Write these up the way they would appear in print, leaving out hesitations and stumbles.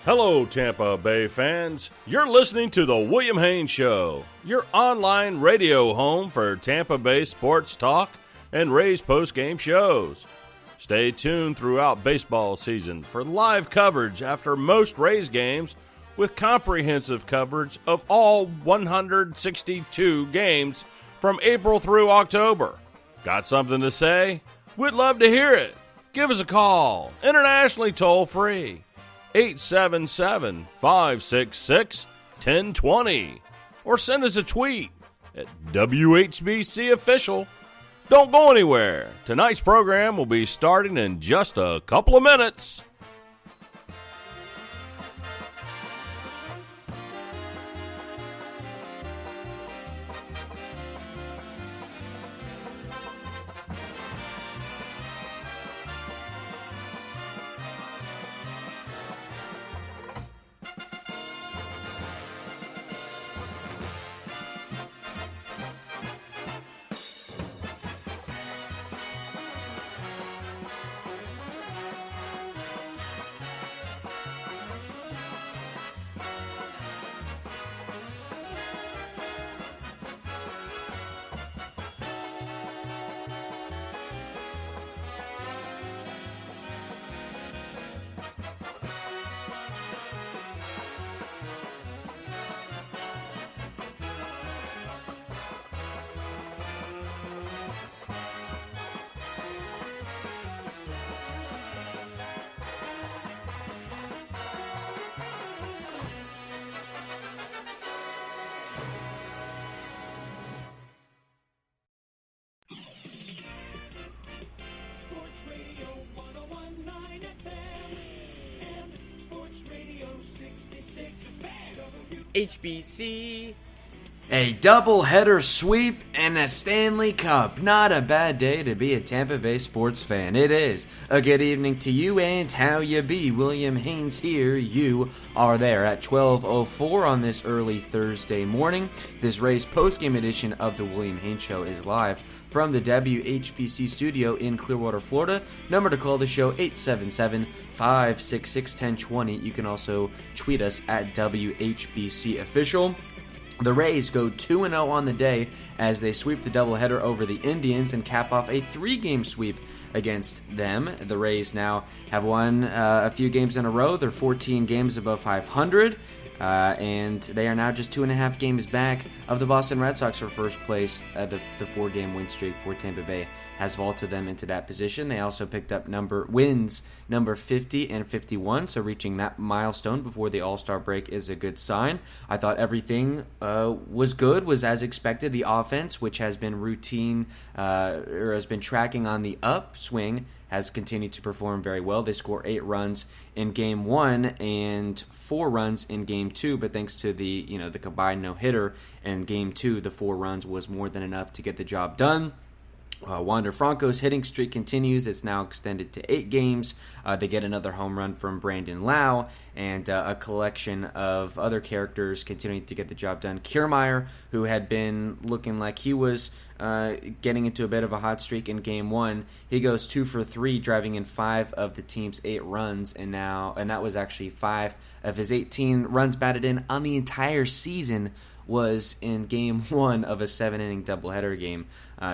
Hello, Tampa Bay fans. You're listening to The William Haynes Show, your online radio home for Tampa Bay sports talk and Rays postgame shows. Stay tuned throughout baseball season for live coverage after most Rays games with comprehensive coverage of all 162 games from April through October. Got something to say? We'd love to hear it. Give us a call, internationally toll-free. 877-566-1020, or send us a tweet at WHBC Official. Don't go anywhere. Tonight's program will be starting in just a couple of minutes. HBC. A doubleheader sweep and a Stanley Cup. Not a bad day to be a Tampa Bay sports fan. It is. A good evening to you and how you be. William Haynes here. You are there at 12:04 on this early Thursday morning. This Rays postgame edition of the William Haynes Show is live from the WHBC studio in Clearwater, Florida. Number to call the show, 877-566-1020. You can also tweet us at WHBC Official. The Rays go 2-0 on the day as they sweep the doubleheader over the Indians and cap off a 3-game sweep against them. The Rays now have won a few games in a row. They're 14 games above 500. And they are now just 2.5 games back of the Boston Red Sox for first place. The 4-game win streak for Tampa Bay has vaulted them into that position. They also picked up wins number 50 and 51, so reaching that milestone before the All-Star break is a good sign. I thought everything was good, was as expected. The offense, which has been routine or has been tracking on the upswing, has continued to perform very well. They score 8 runs in Game 1 and 4 runs in Game 2, but thanks to the combined no-hitter in Game 2, the 4 runs was more than enough to get the job done. Wander Franco's hitting streak continues. It's now extended to 8 games. They get another home run from Brandon Lau, and a collection of other characters continuing to get the job done. Kiermaier, who had been looking like he was getting into a bit of a hot streak in Game 1, he goes 2 for 3, driving in 5 of the team's 8 runs, and that was actually 5 of his 18 runs batted in on the entire season was in Game 1 of a 7-inning doubleheader game.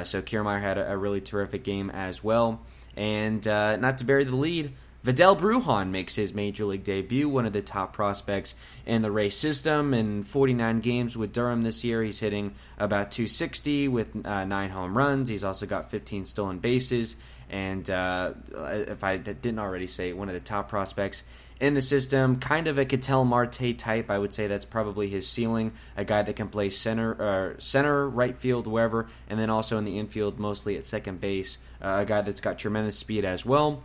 So Kiermaier had a really terrific game as well. And not to bury the lead, Vidal Brujan makes his Major League debut, one of the top prospects in the Rays system. In 49 games with Durham this year, he's hitting about .260 with 9 home runs. He's also got 15 stolen bases. And if I didn't already say, one of the top prospects in the system, kind of a Ketel Marte type. I would say that's probably his ceiling, a guy that can play center, right field, wherever, and then also in the infield, mostly at second base, a guy that's got tremendous speed as well.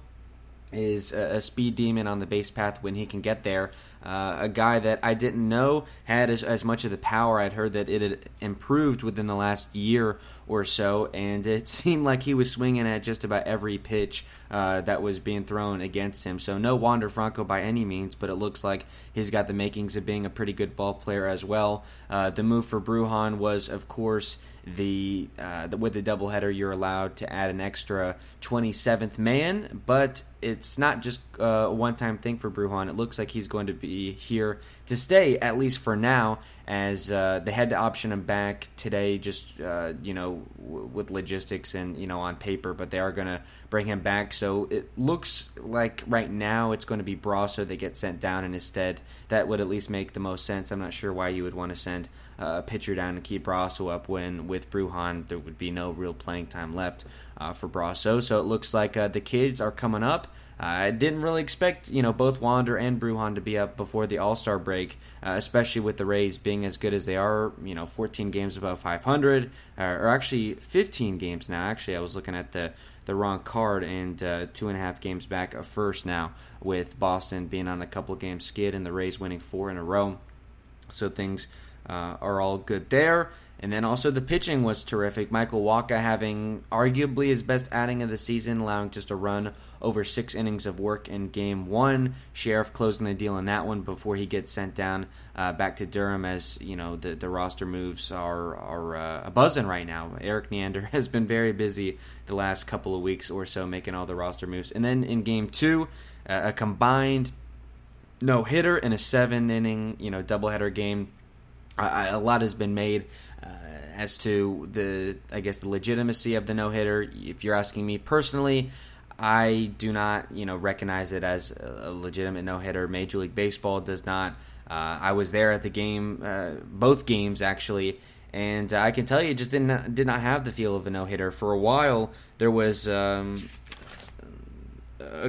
Is a speed demon on the base path when he can get there. A guy that I didn't know had as much of the power. I'd heard that it had improved within the last year or so, and it seemed like he was swinging at just about every pitch that was being thrown against him. So no Wander Franco by any means, but it looks like he's got the makings of being a pretty good ball player as well. The move for Brujan was, of course, with the doubleheader, you're allowed to add an extra 27th man, but it's not just a one-time thing for Brujan. It looks like he's going to be here to stay, at least for now, as they had to option him back today just, with logistics and, on paper, but they are going to bring him back. So it looks like right now it's going to be Brasso that gets sent down, and instead that would at least make the most sense. I'm not sure why you would want to send a pitcher down and keep Brasso up when with Brujan there would be no real playing time left for Brasso. So it looks like the kids are coming up. I didn't really expect, both Wander and Brujan to be up before the All-Star break, especially with the Rays being as good as they are, 14 games above 500, or actually 15 games now. Actually, I was looking at the wrong card, and 2.5 games back of first now, with Boston being on a couple game skid and the Rays winning 4 in a row. So things are all good there. And then also the pitching was terrific. Michael Wacha having arguably his best outing of the season, allowing just a run over 6 innings of work in Game 1. Sheriff closing the deal in that one before he gets sent down back to Durham, as the roster moves are buzzing right now. Eric Neander has been very busy the last couple of weeks or so making all the roster moves. And then in Game 2, a combined no-hitter and a 7-inning doubleheader game. A lot has been made as to the legitimacy of the no-hitter. If you're asking me personally, I do not recognize it as a legitimate no-hitter. Major League Baseball does not. I was there at the game, both games actually, and I can tell you it just did not have the feel of a no-hitter. For a while, there was a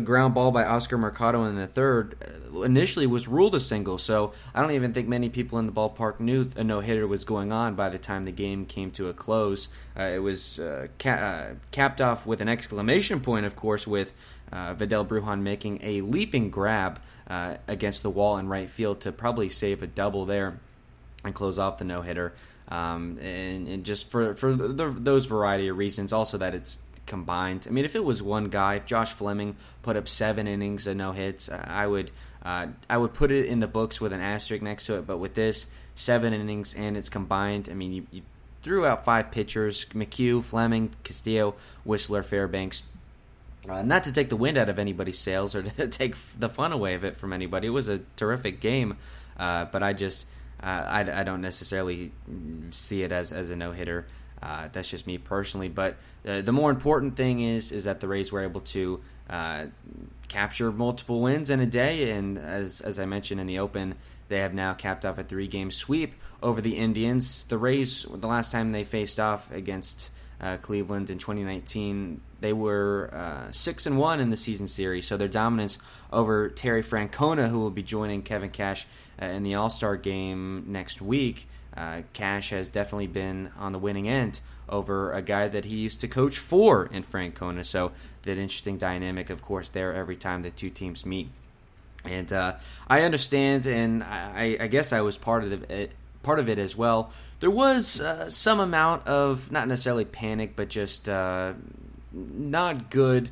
ground ball by Oscar Mercado in the third initially was ruled a single, so I don't even think many people in the ballpark knew a no-hitter was going on by the time the game came to a close. It was capped off with an exclamation point, of course, with Vidal Brujan making a leaping grab against the wall in right field to probably save a double there and close off the no-hitter. And just for those variety of reasons, also that it's combined. I mean, if it was one guy, if Josh Fleming put up 7 innings of no hits, I would put it in the books with an asterisk next to it. But with this 7 innings and it's combined, I mean, you threw out 5 pitchers: McHugh, Fleming, Castillo, Whistler, Fairbanks. Not to take the wind out of anybody's sails or to take the fun away of it from anybody. It was a terrific game, but I don't necessarily see it as a no-hitter. That's just me personally. But the more important thing is that the Rays were able to capture multiple wins in a day. And as I mentioned in the open, they have now capped off a 3-game sweep over the Indians. The Rays, the last time they faced off against Cleveland in 2019, they were 6-1 in the season series. So their dominance over Terry Francona, who will be joining Kevin Cash in the All-Star game next week. Cash has definitely been on the winning end over a guy that he used to coach for in Francona. So that interesting dynamic, of course, there every time the two teams meet. And I understand, and I guess I was part of it as well. There was some amount of, not necessarily panic, but just not good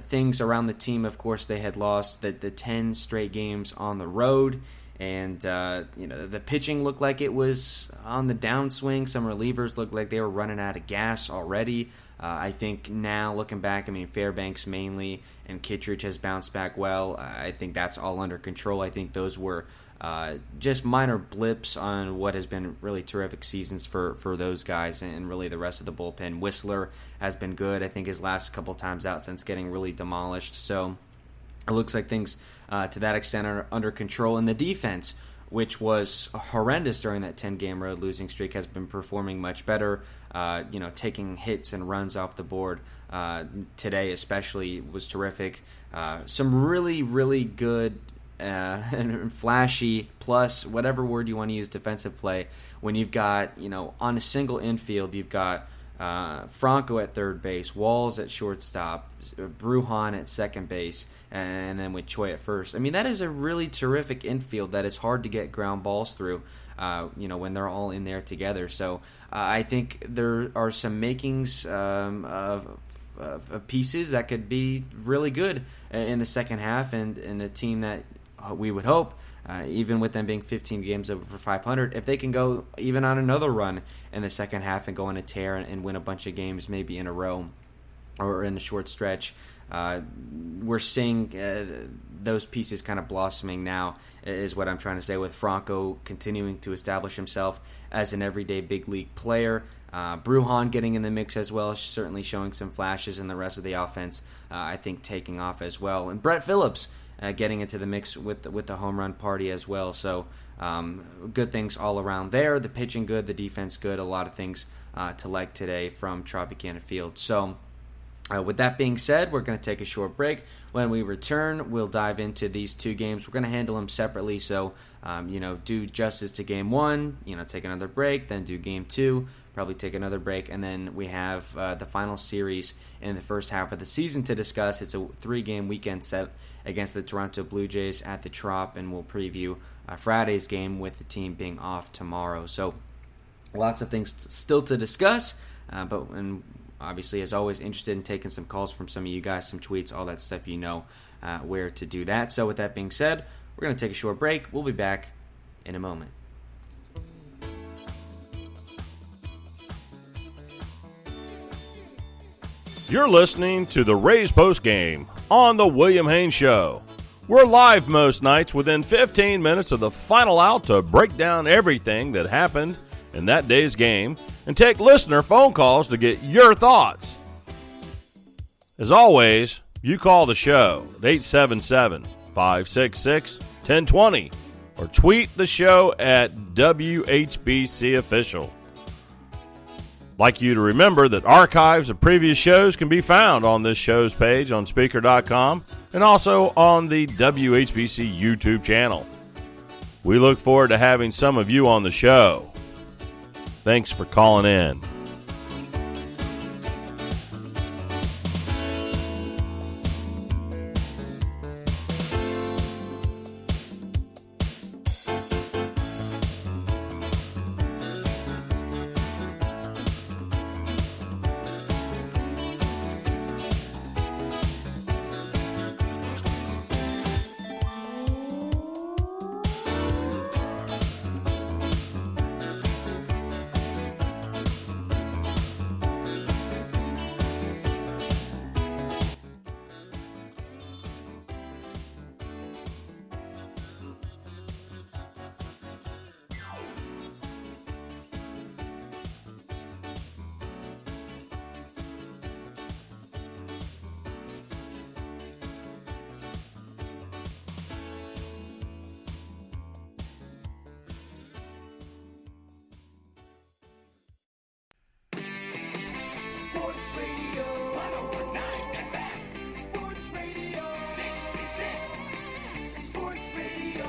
things around the team. Of course, they had lost the 10 straight games on the road. And, the pitching looked like it was on the downswing. Some relievers looked like they were running out of gas already. I think now, looking back, I mean, Fairbanks mainly and Kittredge has bounced back well. I think that's all under control. I think those were just minor blips on what has been really terrific seasons for those guys and really the rest of the bullpen. Whistler has been good. I think his last couple times out since getting really demolished. So it looks like things to that extent are under control. And the defense, which was horrendous during that 10-game road losing streak, has been performing much better. Taking hits and runs off the board today especially was terrific. Some really, really good and flashy, plus whatever word you want to use, defensive play. When you've got, on a single infield, you've got Franco at third base, Walls at shortstop, Brujan at second base, and then with Choi at first. I mean, that is a really terrific infield that is hard to get ground balls through, when they're all in there together. So I think there are some makings of pieces that could be really good in the second half, and a team that we would hope, even with them being 15 games over 500, if they can go even on another run in the second half and go on a tear and win a bunch of games maybe in a row or in a short stretch, we're seeing those pieces kind of blossoming now, is what I'm trying to say, with Franco continuing to establish himself as an everyday big league player. Brujan getting in the mix as well, certainly showing some flashes, and the rest of the offense, I think, taking off as well. And Brett Phillips getting into the mix with the home run party as well. So good things all around there. The pitching good, the defense good, a lot of things to like today from Tropicana Field. So with that being said, we're going to take a short break. When we return, we'll dive into these two games. We're going to handle them separately, so do justice to game one, take another break, then do game two, probably take another break, and then we have the final series in the first half of the season to discuss. It's a 3-game weekend set against the Toronto Blue Jays at the Trop, and we'll preview Friday's game with the team being off tomorrow. So lots of things still to discuss, but obviously, as always, interested in taking some calls from some of you guys, some tweets, all that stuff, where to do that. So with that being said, we're going to take a short break. We'll be back in a moment. You're listening to the Rays postgame on the William Haynes Show. We're live most nights within 15 minutes of the final out to break down everything that happened in that day's game and take listener phone calls to get your thoughts. As always, you call the show at 877-566-1020 or tweet the show at WHBC Official. I'd like you to remember that archives of previous shows can be found on this show's page on Speaker.com and also on the WHBC YouTube channel. We look forward to having some of you on the show. Thanks for calling in. Sports Radio 101.9 FM. Sports Radio 66. Sports Radio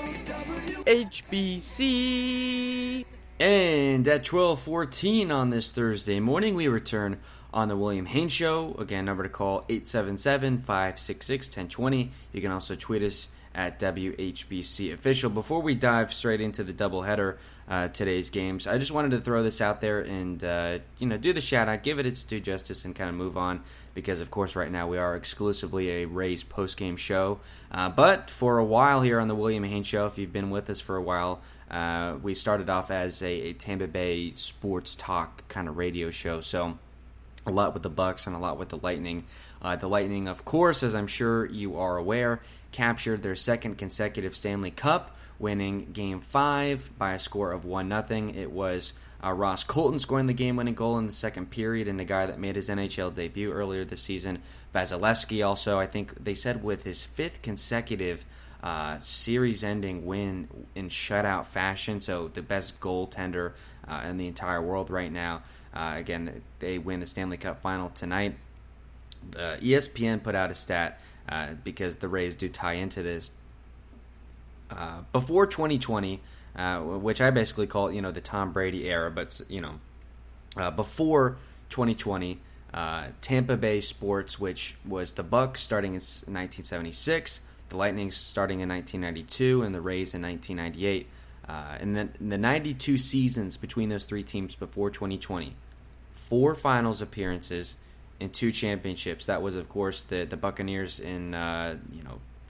HBC. And at 12:14 on this Thursday morning, we return on the William Haynes Show. Again, number to call 877-566-1020. You can also tweet us at WHBC Official. Before we dive straight into the doubleheader, today's games, I just wanted to throw this out there and do the shout out, give it its due justice, and kind of move on, because of course right now we are exclusively a Rays post-game show. But for a while here on the William Haynes Show, if you've been with us for a while, we started off as a Tampa Bay sports talk kind of radio show. So a lot with the Bucks and a lot with the Lightning. The Lightning, of course, as I'm sure you are aware, captured their second consecutive Stanley Cup, winning Game 5 by a score of 1-0. It was Ross Colton scoring the game-winning goal in the second period, and a guy that made his NHL debut earlier this season, Vasilevsky, also, I think they said with his fifth consecutive series-ending win in shutout fashion, so the best goaltender in the entire world right now. Again, they win the Stanley Cup final tonight. ESPN put out a stat, because the Rays do tie into this. Before 2020, which I basically call the Tom Brady era, but before 2020, Tampa Bay sports, which was the Bucks starting in 1976, the Lightning starting in 1992, and the Rays in 1998. And then in the 92 seasons between those three teams before 2020, 4 finals appearances and 2 championships. That was, of course, the Buccaneers in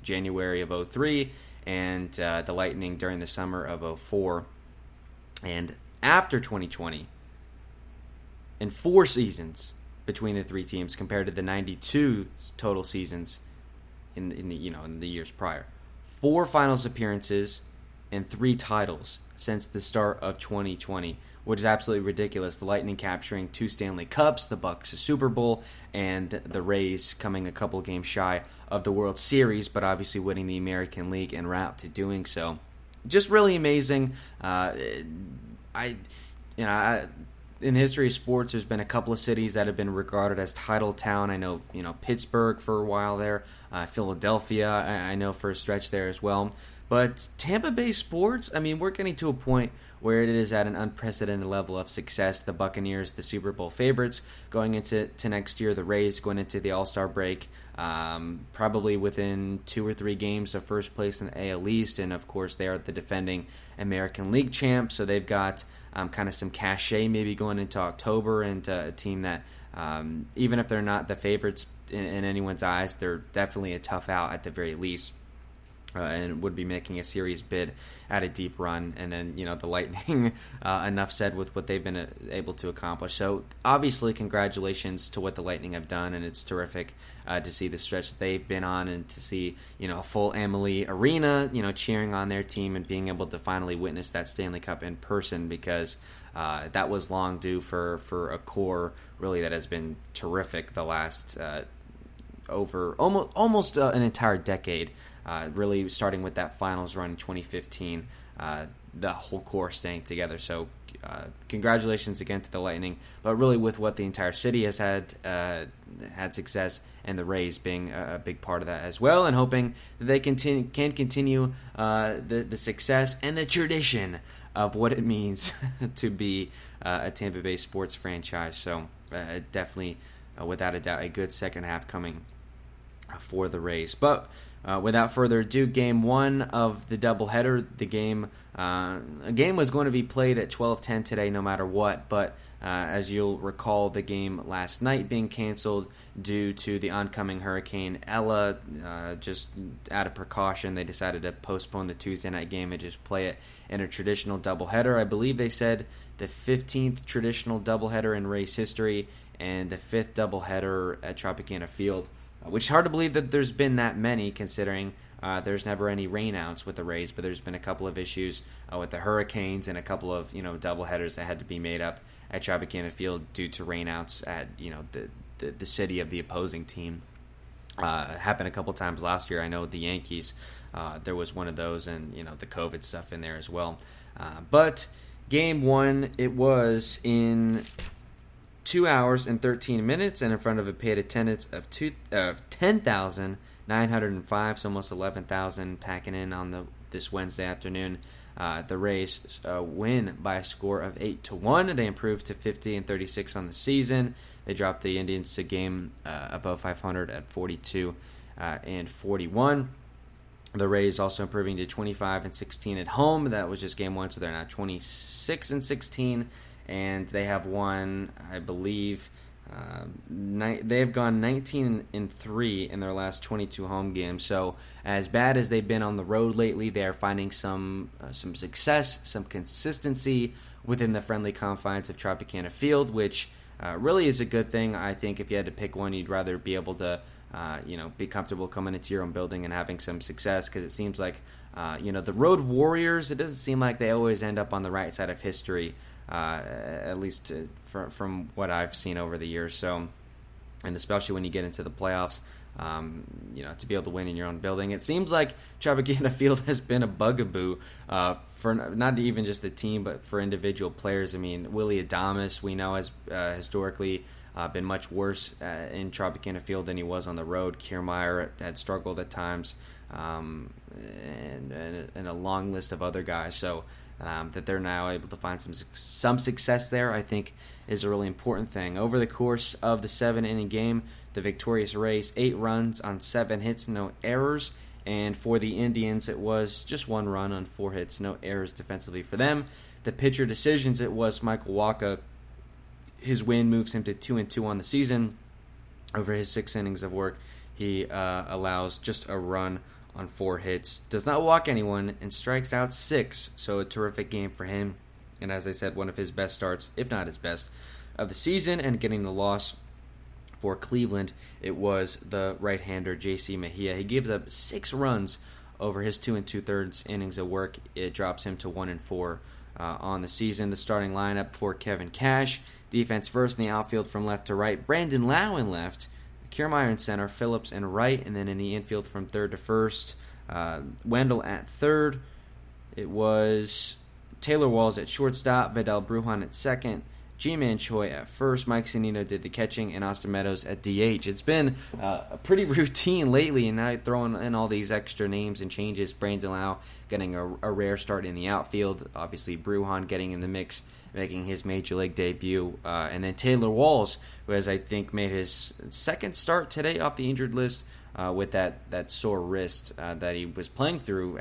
January of 2003, and the Lightning during the summer of 2004. And after 2020, in 4 seasons between the three teams compared to the 92 total seasons in the years prior. 4 finals appearances and 3 titles since the start of 2020, which is absolutely ridiculous. The Lightning capturing 2 Stanley Cups, the Bucks a Super Bowl, and the Rays coming a couple games shy of the World Series, but obviously winning the American League en route to doing so. Just really amazing. In the history of sports, there's been a couple of cities that have been regarded as title town. I know, Pittsburgh for a while there, Philadelphia, I know for a stretch there as well. But Tampa Bay sports, we're getting to a point where it is at an unprecedented level of success. The Buccaneers, the Super Bowl favorites, going into next year. The Rays going into the All-Star break, probably within 2 or 3 games of first place in the AL East. And, of course, they are the defending American League champs, so they've got kind of some cachet maybe going into October, and a team that, even if they're not the favorites in anyone's eyes, they're definitely a tough out at the very least. And would be making a serious bid at a deep run. And then, the Lightning, enough said with what they've been able to accomplish. So, obviously, congratulations to what the Lightning have done, and it's terrific to see the stretch they've been on, and to see, a full Amalie Arena, cheering on their team, and being able to finally witness that Stanley Cup in person, because that was long due for a core, really, that has been terrific the last over almost an entire decade. Really starting with that finals run in 2015, the whole core staying together. So congratulations again to the Lightning, but really with what the entire city has had success, and the Rays being a big part of that as well, and hoping that they can continue the success and the tradition of what it means to be a Tampa Bay sports franchise. So definitely, without a doubt, a good second half coming for the Rays. But without further ado, Game 1 of the doubleheader. A game was going to be played at 12:10 today, no matter what. But as you'll recall, the game last night being canceled due to the oncoming Hurricane Ella. Just out of precaution, they decided to postpone the Tuesday night game and just play it in a traditional doubleheader. I believe they said the 15th traditional doubleheader in Rays history, and the 5th doubleheader at Tropicana Field. Which is hard to believe that there's been that many, considering there's never any rainouts with the Rays, but there's been a couple of issues with the Hurricanes, and a couple of doubleheaders that had to be made up at Tropicana Field due to rainouts at the city of the opposing team. Happened a couple times last year. I know the Yankees, there was one of those, and the COVID stuff in there as well. But Game 1, it was in 2 hours and 13 minutes, and in front of a paid attendance of 10,905, so almost 11,000 packing in on this Wednesday afternoon. The Rays win by a score of 8-1. They improved to 50-36 on the season. They dropped the Indians to game above 500 at 42-41. The Rays also improving to 25-16 at home. That was just Game 1, so they're now 26-16. And they have won, I believe, they have gone 19-3 in their last 22 home games. So as bad as they've been on the road lately, they are finding some success, some consistency within the friendly confines of Tropicana Field, which really is a good thing. I think if you had to pick one, you'd rather be able to be comfortable coming into your own building and having some success, because it seems like the road warriors, it doesn't seem like they always end up on the right side of history. At least from what I've seen over the years. So, and especially when you get into the playoffs, to be able to win in your own building. It seems like Tropicana Field has been a bugaboo for not even just the team, but for individual players. I mean, Willie Adames, we know, has historically been much worse in Tropicana Field than he was on the road. Kiermaier had struggled at times, and a long list of other guys. So, that they're now able to find some success there, I think, is a really important thing. Over the course of the 7-inning game, the victorious Rays, 8 runs on 7 hits, no errors. And for the Indians, it was just 1 run on 4 hits, no errors defensively for them. The pitcher decisions, it was Michael Wacha. His win moves him to 2-2 on the season. Over his 6 innings of work, he allows just a run on 4 hits, does not walk anyone, and strikes out 6. So a terrific game for him. And as I said, one of his best starts, if not his best, of the season. And getting the loss For Cleveland, it was the right-hander J.C. Mejia. He gives up 6 runs over his 2 2/3 innings of work. It drops him to 1-4 on the season. The starting lineup for Kevin Cash: defense first in the outfield from left to right, Brandon Lau in left, Kiermaier in center, Phillips in right, and then in the infield from third to first, Wendell at third. It was Taylor Walls at shortstop, Vidal Brujan at second, G-Man Choi at first, Mike Zunino did the catching, and Austin Meadows at DH. It's been a pretty routine lately, and now throwing in all these extra names and changes. Brandon Lau getting a rare start in the outfield. Obviously, Brujan getting in the mix, making his Major League debut. And then Taylor Walls, who has, I think, made his second start today off the injured list with that sore wrist that he was playing through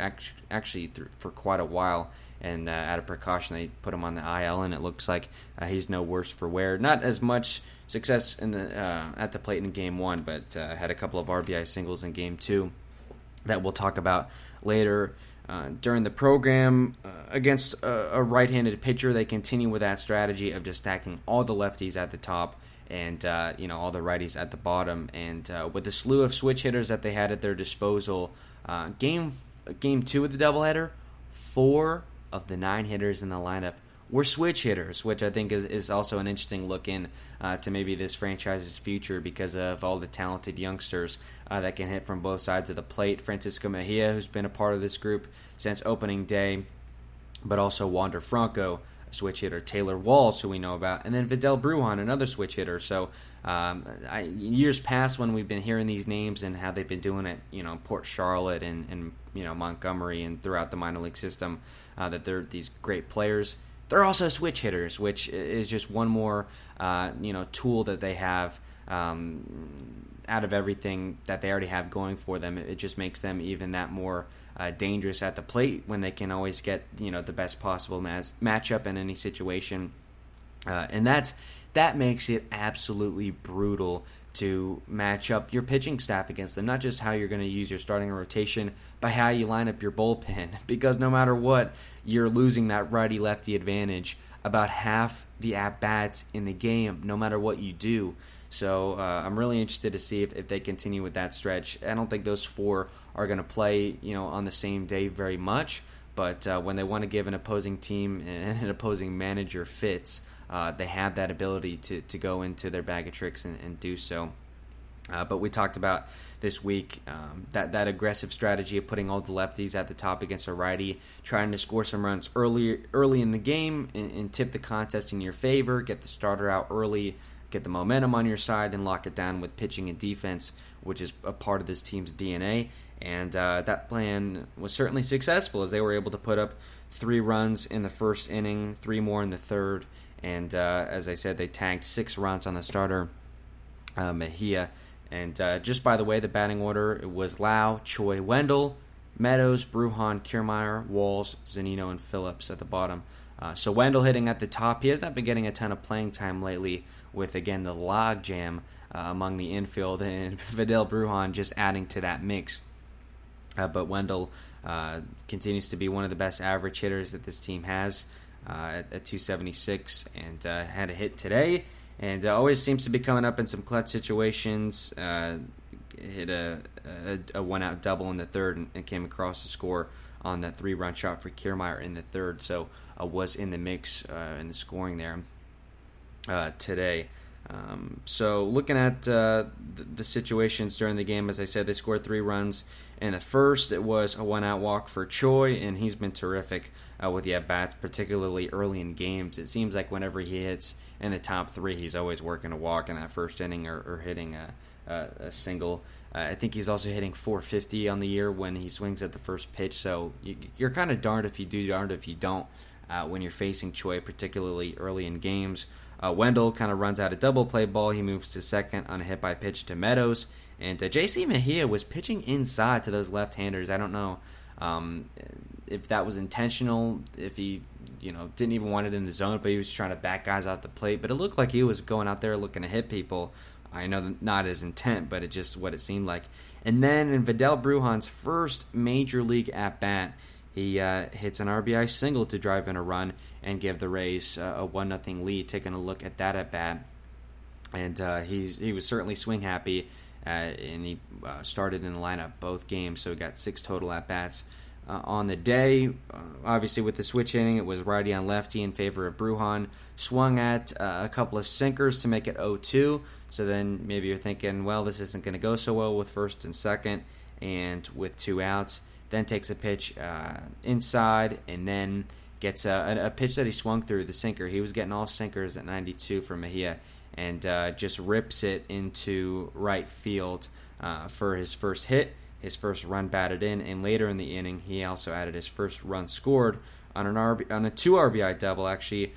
actually for quite a while. And out of precaution, they put him on the IL, and it looks like he's no worse for wear. Not as much success in the at the plate in Game 1, but had a couple of RBI singles in Game 2 that we'll talk about later during the program. Against a right-handed pitcher, they continue with that strategy of just stacking all the lefties at the top and all the righties at the bottom. And with the slew of switch hitters that they had at their disposal, Game 2 of the doubleheader, 4 of the 9 hitters in the lineup were switch hitters, which I think is also an interesting look in to maybe this franchise's future because of all the talented youngsters that can hit from both sides of the plate. Francisco Mejia, who's been a part of this group since opening day, but also Wander Franco, a switch hitter, Taylor Walls, who we know about, and then Vidal Brujan, another switch hitter. So years past when we've been hearing these names and how they've been doing it, Port Charlotte and Montgomery and throughout the minor league system, that they're these great players. They're also switch hitters, which is just one more tool that they have out of everything that they already have going for them. It just makes them even that more dangerous at the plate when they can always get the best possible matchup in any situation, and that makes it absolutely brutal to match up your pitching staff against them. Not just how you're going to use your starting rotation, but how you line up your bullpen. Because no matter what, you're losing that righty-lefty advantage about half the at-bats in the game, no matter what you do. So I'm really interested to see if they continue with that stretch. I don't think those 4 are going to play on the same day very much, but when they want to give an opposing team and an opposing manager fits, they have that ability to go into their bag of tricks and do so. But we talked about this week that aggressive strategy of putting all the lefties at the top against a righty, trying to score some runs early in the game and tip the contest in your favor, get the starter out early, get the momentum on your side, and lock it down with pitching and defense, which is a part of this team's DNA. And that plan was certainly successful as they were able to put up 3 runs in the first inning, 3 more in the third, and as I said, they tagged 6 runs on the starter, Mejia. And just by the way, the batting order, it was Lau, Choi, Wendell, Meadows, Brujan, Kiermaier, Walls, Zunino, and Phillips at the bottom. So Wendell hitting at the top. He has not been getting a ton of playing time lately with, again, the log jam among the infield, and Vidal Brujan just adding to that mix. But Wendell continues to be one of the best average hitters that this team has at 276, and had a hit today, and always seems to be coming up in some clutch situations. Hit a one-out double in the third and came across the score on that 3-run shot for Kiermaier in the third, so was in the mix in the scoring there today. So looking at the situations during the game, as I said, they scored 3 runs in the first. It was a 1-out walk for Choi, and he's been terrific with the at-bats, particularly early in games. It seems like whenever he hits in the top 3, he's always working a walk in that first inning or hitting a single. I think he's also hitting 450 on the year when he swings at the first pitch, so you're kind of darned if you do, darned if you don't when you're facing Choi, particularly early in games. Wendell kind of runs out a double play ball. He moves to second on a hit by pitch to Meadows. And J.C. Mejia was pitching inside to those left-handers. I don't know if that was intentional, if he didn't even want it in the zone, but he was trying to back guys off the plate. But it looked like he was going out there looking to hit people. I know not his intent, but it's just what it seemed like. And then in Vidal Brujan's first major league at-bat, he hits an RBI single to drive in a run and give the Rays a 1-0 lead. Taking a look at that at-bat, and he was certainly swing happy, and he started in the lineup both games, so he got 6 total at-bats. On the day, obviously with the switch inning, it was righty on lefty in favor of Brujan. Swung at a couple of sinkers to make it 0-2. So then maybe you're thinking, well, this isn't going to go so well with first and second and with 2 outs. Then takes a pitch inside and then gets a pitch that he swung through, the sinker. He was getting all sinkers at 92 from Mejia and just rips it into right field for his first hit. His first run batted in, and later in the inning, he also added his first run scored on a 2 RBI double, actually,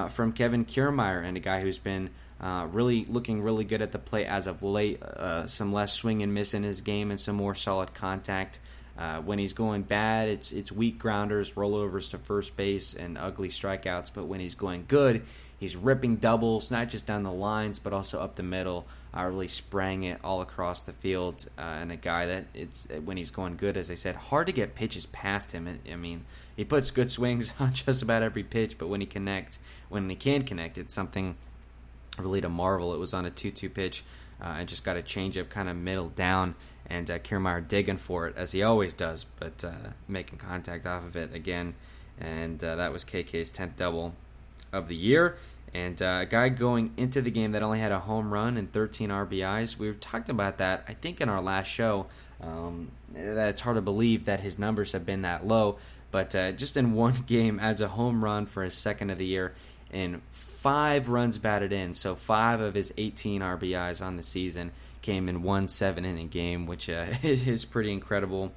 from Kevin Kiermaier, and a guy who's been looking really good at the plate as of late. Some less swing and miss in his game, and some more solid contact. When he's going bad, it's weak grounders, rollovers to first base, and ugly strikeouts. But when he's going good, he's ripping doubles, not just down the lines, but also up the middle, really spraying it all across the field. And a guy that, when he's going good, as I said, hard to get pitches past him. I mean, he puts good swings on just about every pitch, but when he can connect, it's something really to marvel. It was on a 2-2 pitch, and just got a changeup kind of middle down, and Kiermaier digging for it, as he always does, but making contact off of it again. And that was KK's 10th double of the year. And a guy going into the game that only had a home run and 13 RBIs. We talked about that, I think, in our last show. That it's hard to believe that his numbers have been that low. But just in one game, adds a home run for his second of the year and 5 runs batted in. So 5 of his 18 RBIs on the season came in one 7-inning game, which is pretty incredible.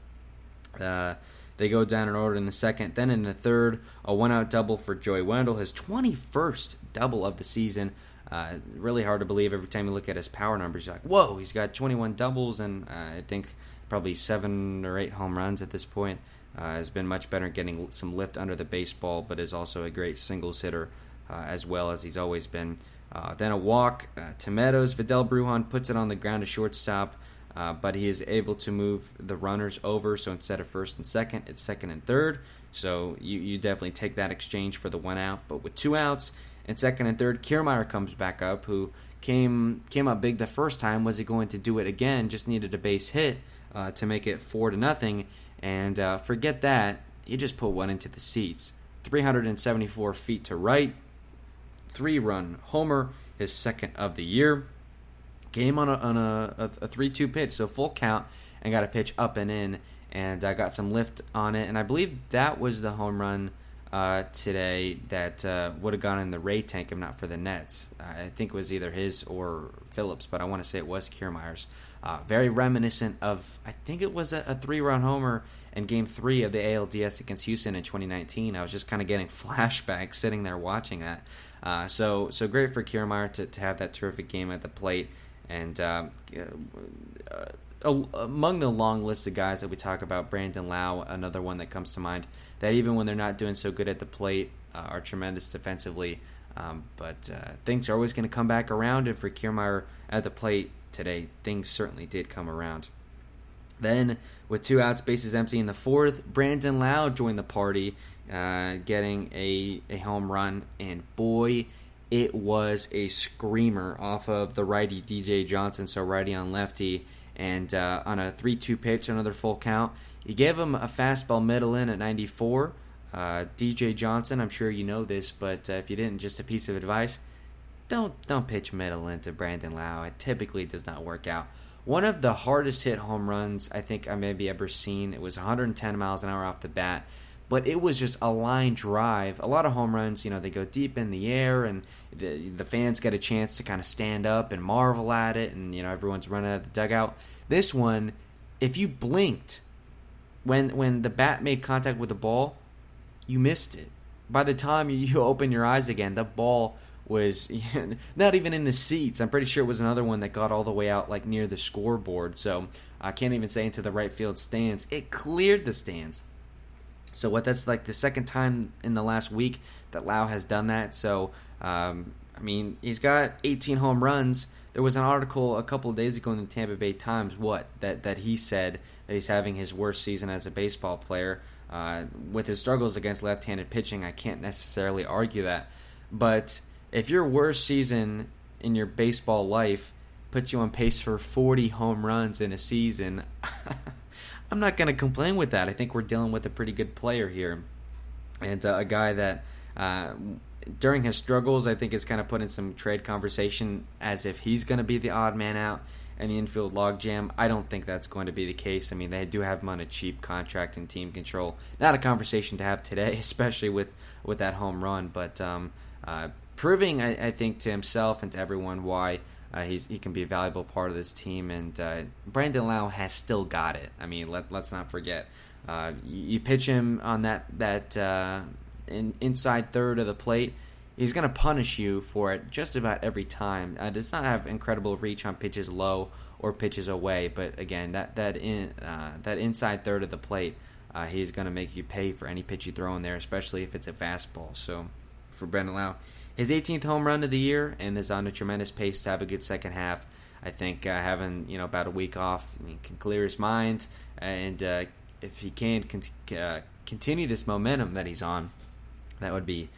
They go down in order in the second. Then in the third, a 1-out double for Joey Wendell, his 21st double of the season. Really hard to believe every time you look at his power numbers. You're like, whoa, he's got 21 doubles and I think probably 7 or 8 home runs at this point. Has been much better at getting some lift under the baseball, but is also a great singles hitter as well as he's always been. Then a walk to Meadows. Vidal Brujan puts it on the ground to shortstop. But he is able to move the runners over, so instead of first and second, it's second and third. So you definitely take that exchange for the 1 out. But with 2 outs and second and third, Kiermaier comes back up, who came up big the first time. Was he going to do it again? Just needed a base hit to make it 4-0. And forget that, he just put one into the seats. 374 feet to right, 3-run homer, his second of the year. Game on a 3-2 pitch, so full count, and got a pitch up and in, and I got some lift on it, and I believe that was the home run today that would have gone in the Ray tank if not for the Nets. I think it was either his or Phillips, but I want to say it was Kiermaier's. Very reminiscent of, I think it was a 3-run homer in Game 3 of the ALDS against Houston in 2019. I was just kind of getting flashbacks sitting there watching that. So great for Kiermaier to have that terrific game at the plate. And among the long list of guys that we talk about, Brandon Lau, another one that comes to mind, that even when they're not doing so good at the plate, are tremendous defensively. But things are always going to come back around, and for Kiermaier at the plate today, things certainly did come around. Then, with 2 outs, bases empty in the fourth, Brandon Lau joined the party, getting a home run, and boy, it was a screamer off of the righty DJ Johnson, so righty on lefty, and on a 3-2 pitch, another full count. He gave him a fastball middle in at 94. DJ Johnson, I'm sure you know this, but if you didn't, just a piece of advice, don't pitch middle into Brandon Lau. It typically does not work out. One of the hardest hit home runs I think I maybe ever seen. It was 110 miles an hour off the bat. But it was just a line drive. A lot of home runs, they go deep in the air, and the fans get a chance to kind of stand up and marvel at it, and everyone's running out of the dugout. This one, if you blinked when the bat made contact with the ball, you missed it. By the time you open your eyes again, the ball was not even in the seats. I'm pretty sure it was another one that got all the way out like near the scoreboard. So I can't even say into the right field stands. It cleared the stands. So that's like the second time in the last week that Lau has done that. So, he's got 18 home runs. There was an article a couple of days ago in the Tampa Bay Times, that he said that he's having his worst season as a baseball player. With his struggles against left-handed pitching, I can't necessarily argue that. But if your worst season in your baseball life puts you on pace for 40 home runs in a season, I'm not going to complain with that. I think we're dealing with a pretty good player here. And a guy that during his struggles, I think is kind of put in some trade conversation as if he's going to be the odd man out in the infield logjam. I don't think that's going to be the case. I mean, they do have him on a cheap contract and team control. Not a conversation to have today, especially with that home run, but proving, I think, to himself and to everyone why he can be a valuable part of this team. And Brandon Lau has still got it. I mean, let's not forget. You pitch him on that inside third of the plate, he's going to punish you for it just about every time. Does not have incredible reach on pitches low or pitches away, but again, that inside third of the plate, he's going to make you pay for any pitch you throw in there, especially if it's a fastball. So for Brandon Lau, his 18th home run of the year, and is on a tremendous pace to have a good second half. I think having about a week off, can clear his mind, and if he can continue this momentum that he's on, that would be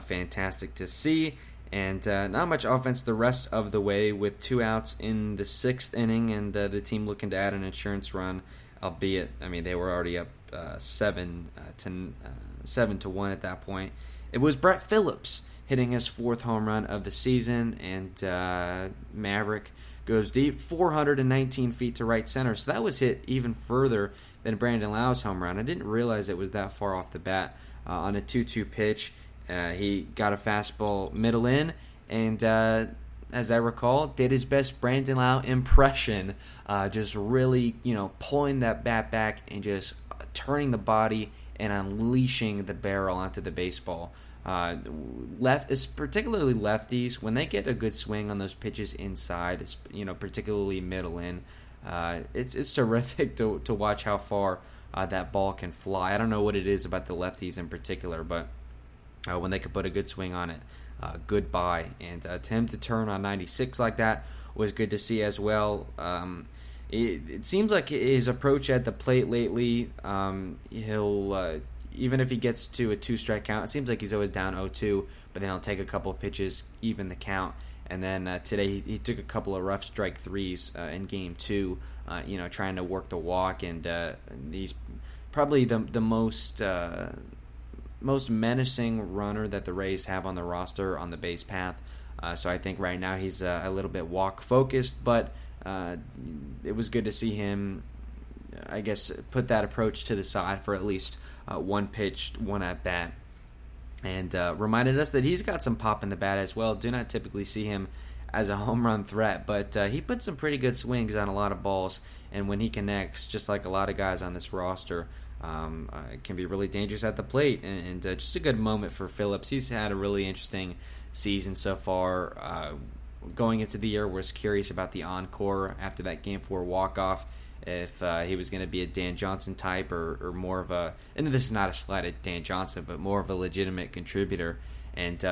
fantastic to see. And not much offense the rest of the way, with 2 outs in the 6th inning, and the team looking to add an insurance run, albeit, they were already up 7-1 at that point. It was Brett Phillips hitting his 4th home run of the season, and Maverick goes deep, 419 feet to right center. So that was hit even further than Brandon Lau's home run. I didn't realize it was that far off the bat. On a 2-2 pitch, he got a fastball middle in, and as I recall, did his best Brandon Lau impression, just really, pulling that bat back and just turning the body and unleashing the barrel onto the baseball. Particularly lefties, when they get a good swing on those pitches inside, particularly middle in, it's terrific to watch how far that ball can fly. I don't know what it is about the lefties in particular, but when they could put a good swing on it, goodbye. And to him to turn on 96 like that was good to see as well. It seems like his approach at the plate lately, he'll even if he gets to a 2-strike count, it seems like he's always down 0-2, but then he'll take a couple of pitches, even the count. And then today he took a couple of rough strike threes in game 2, trying to work the walk, and he's probably the most menacing runner that the Rays have on the roster on the base path. So I think right now he's a little bit walk focused, but it was good to see him, I guess, put that approach to the side for at least one pitch, one at bat. And reminded us that he's got some pop in the bat as well. Do not typically see him as a home run threat, but he puts some pretty good swings on a lot of balls, and when he connects, just like a lot of guys on this roster, it can be really dangerous at the plate, and just a good moment for Phillips. He's had a really interesting season so far. Going into the year, was curious about the encore after that Game 4 walk-off, if he was going to be a Dan Johnson type or more of a, and this is not a slight at Dan Johnson, but more of a legitimate contributor. And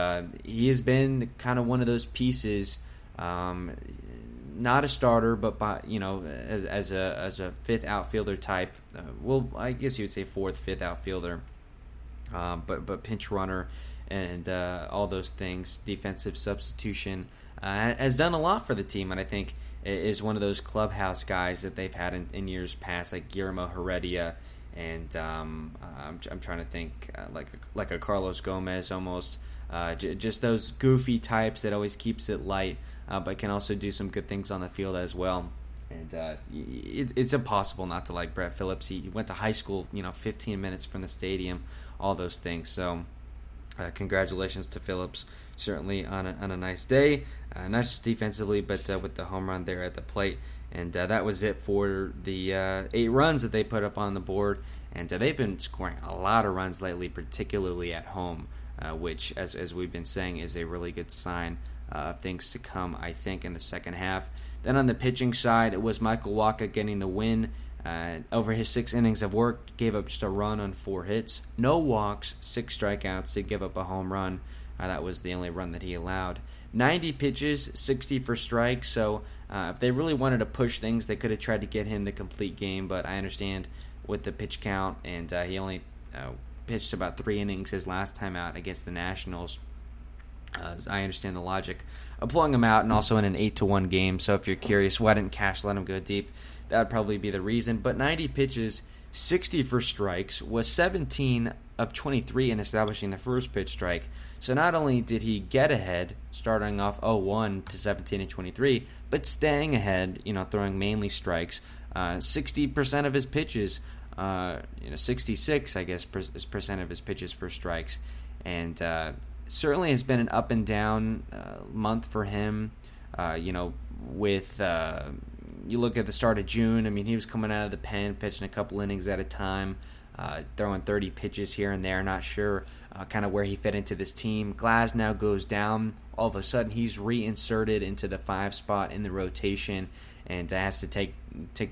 he has been kind of one of those pieces, not a starter, but as a fifth outfielder type. Well, I guess you would say fourth, fifth outfielder, but pinch runner and all those things, defensive substitution, has done a lot for the team, and I think is one of those clubhouse guys that they've had in years past, like Guillermo Heredia, and I'm trying to think like a Carlos Gomez almost, just those goofy types that always keeps it light, but can also do some good things on the field as well. And it's impossible not to like Brett Phillips. He went to high school, 15 minutes from the stadium, all those things. So congratulations to Phillips, certainly on a nice day, not just defensively, but with the home run there at the plate. And that was it for the 8 runs that they put up on the board. And they've been scoring a lot of runs lately, particularly at home, which, as we've been saying, is a really good sign of things to come, I think, in the second half. Then on the pitching side, it was Michael Wacha getting the win. Over his 6 innings of work, gave up just a run on 4 hits. No walks, 6 strikeouts, to give up a home run. That was the only run that he allowed. 90 pitches, 60 for strikes. So if they really wanted to push things, they could have tried to get him the complete game. But I understand with the pitch count, and he only pitched about 3 innings his last time out against the Nationals. I understand the logic of pulling him out, and also in an 8-1 game. So if you're curious, why didn't Cash let him go deep? That would probably be the reason. But 90 pitches, 60 for strikes, was 17 of 23 in establishing the first pitch strike. So not only did he get ahead, starting off 0-1 to 17 and 23, but staying ahead, throwing mainly strikes. 60% of his pitches, 66, I guess, percent of his pitches for strikes. And certainly has been an up and down month for him. With you look at the start of June, I mean, he was coming out of the pen, pitching a couple innings at a time, throwing 30 pitches here and there. Not sure kind of where he fit into this team. Glass now goes down. All of a sudden, he's reinserted into the 5 spot in the rotation and has to take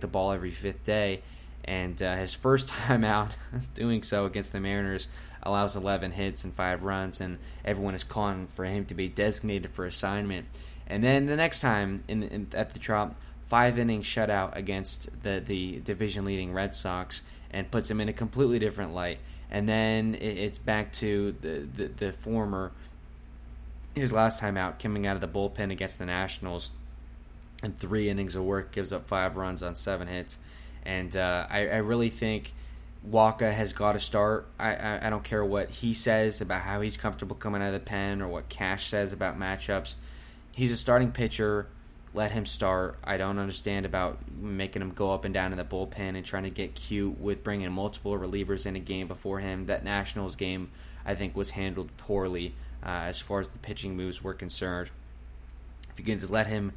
the ball every 5th day. And his first time out doing so against the Mariners allows 11 hits and 5 runs, and everyone is calling for him to be designated for assignment. And then the next time at the Trop, 5-inning shutout against the division-leading Red Sox, and puts him in a completely different light. And then it's back to the former, his last time out, coming out of the bullpen against the Nationals, and 3 innings of work, gives up 5 runs on 7 hits. And I really think Waka has got to start. I don't care what he says about how he's comfortable coming out of the pen or what Cash says about matchups. He's a starting pitcher. Let him start. I don't understand about making him go up and down in the bullpen and trying to get cute with bringing multiple relievers in a game before him. That Nationals game, I think, was handled poorly as far as the pitching moves were concerned. If you can just let him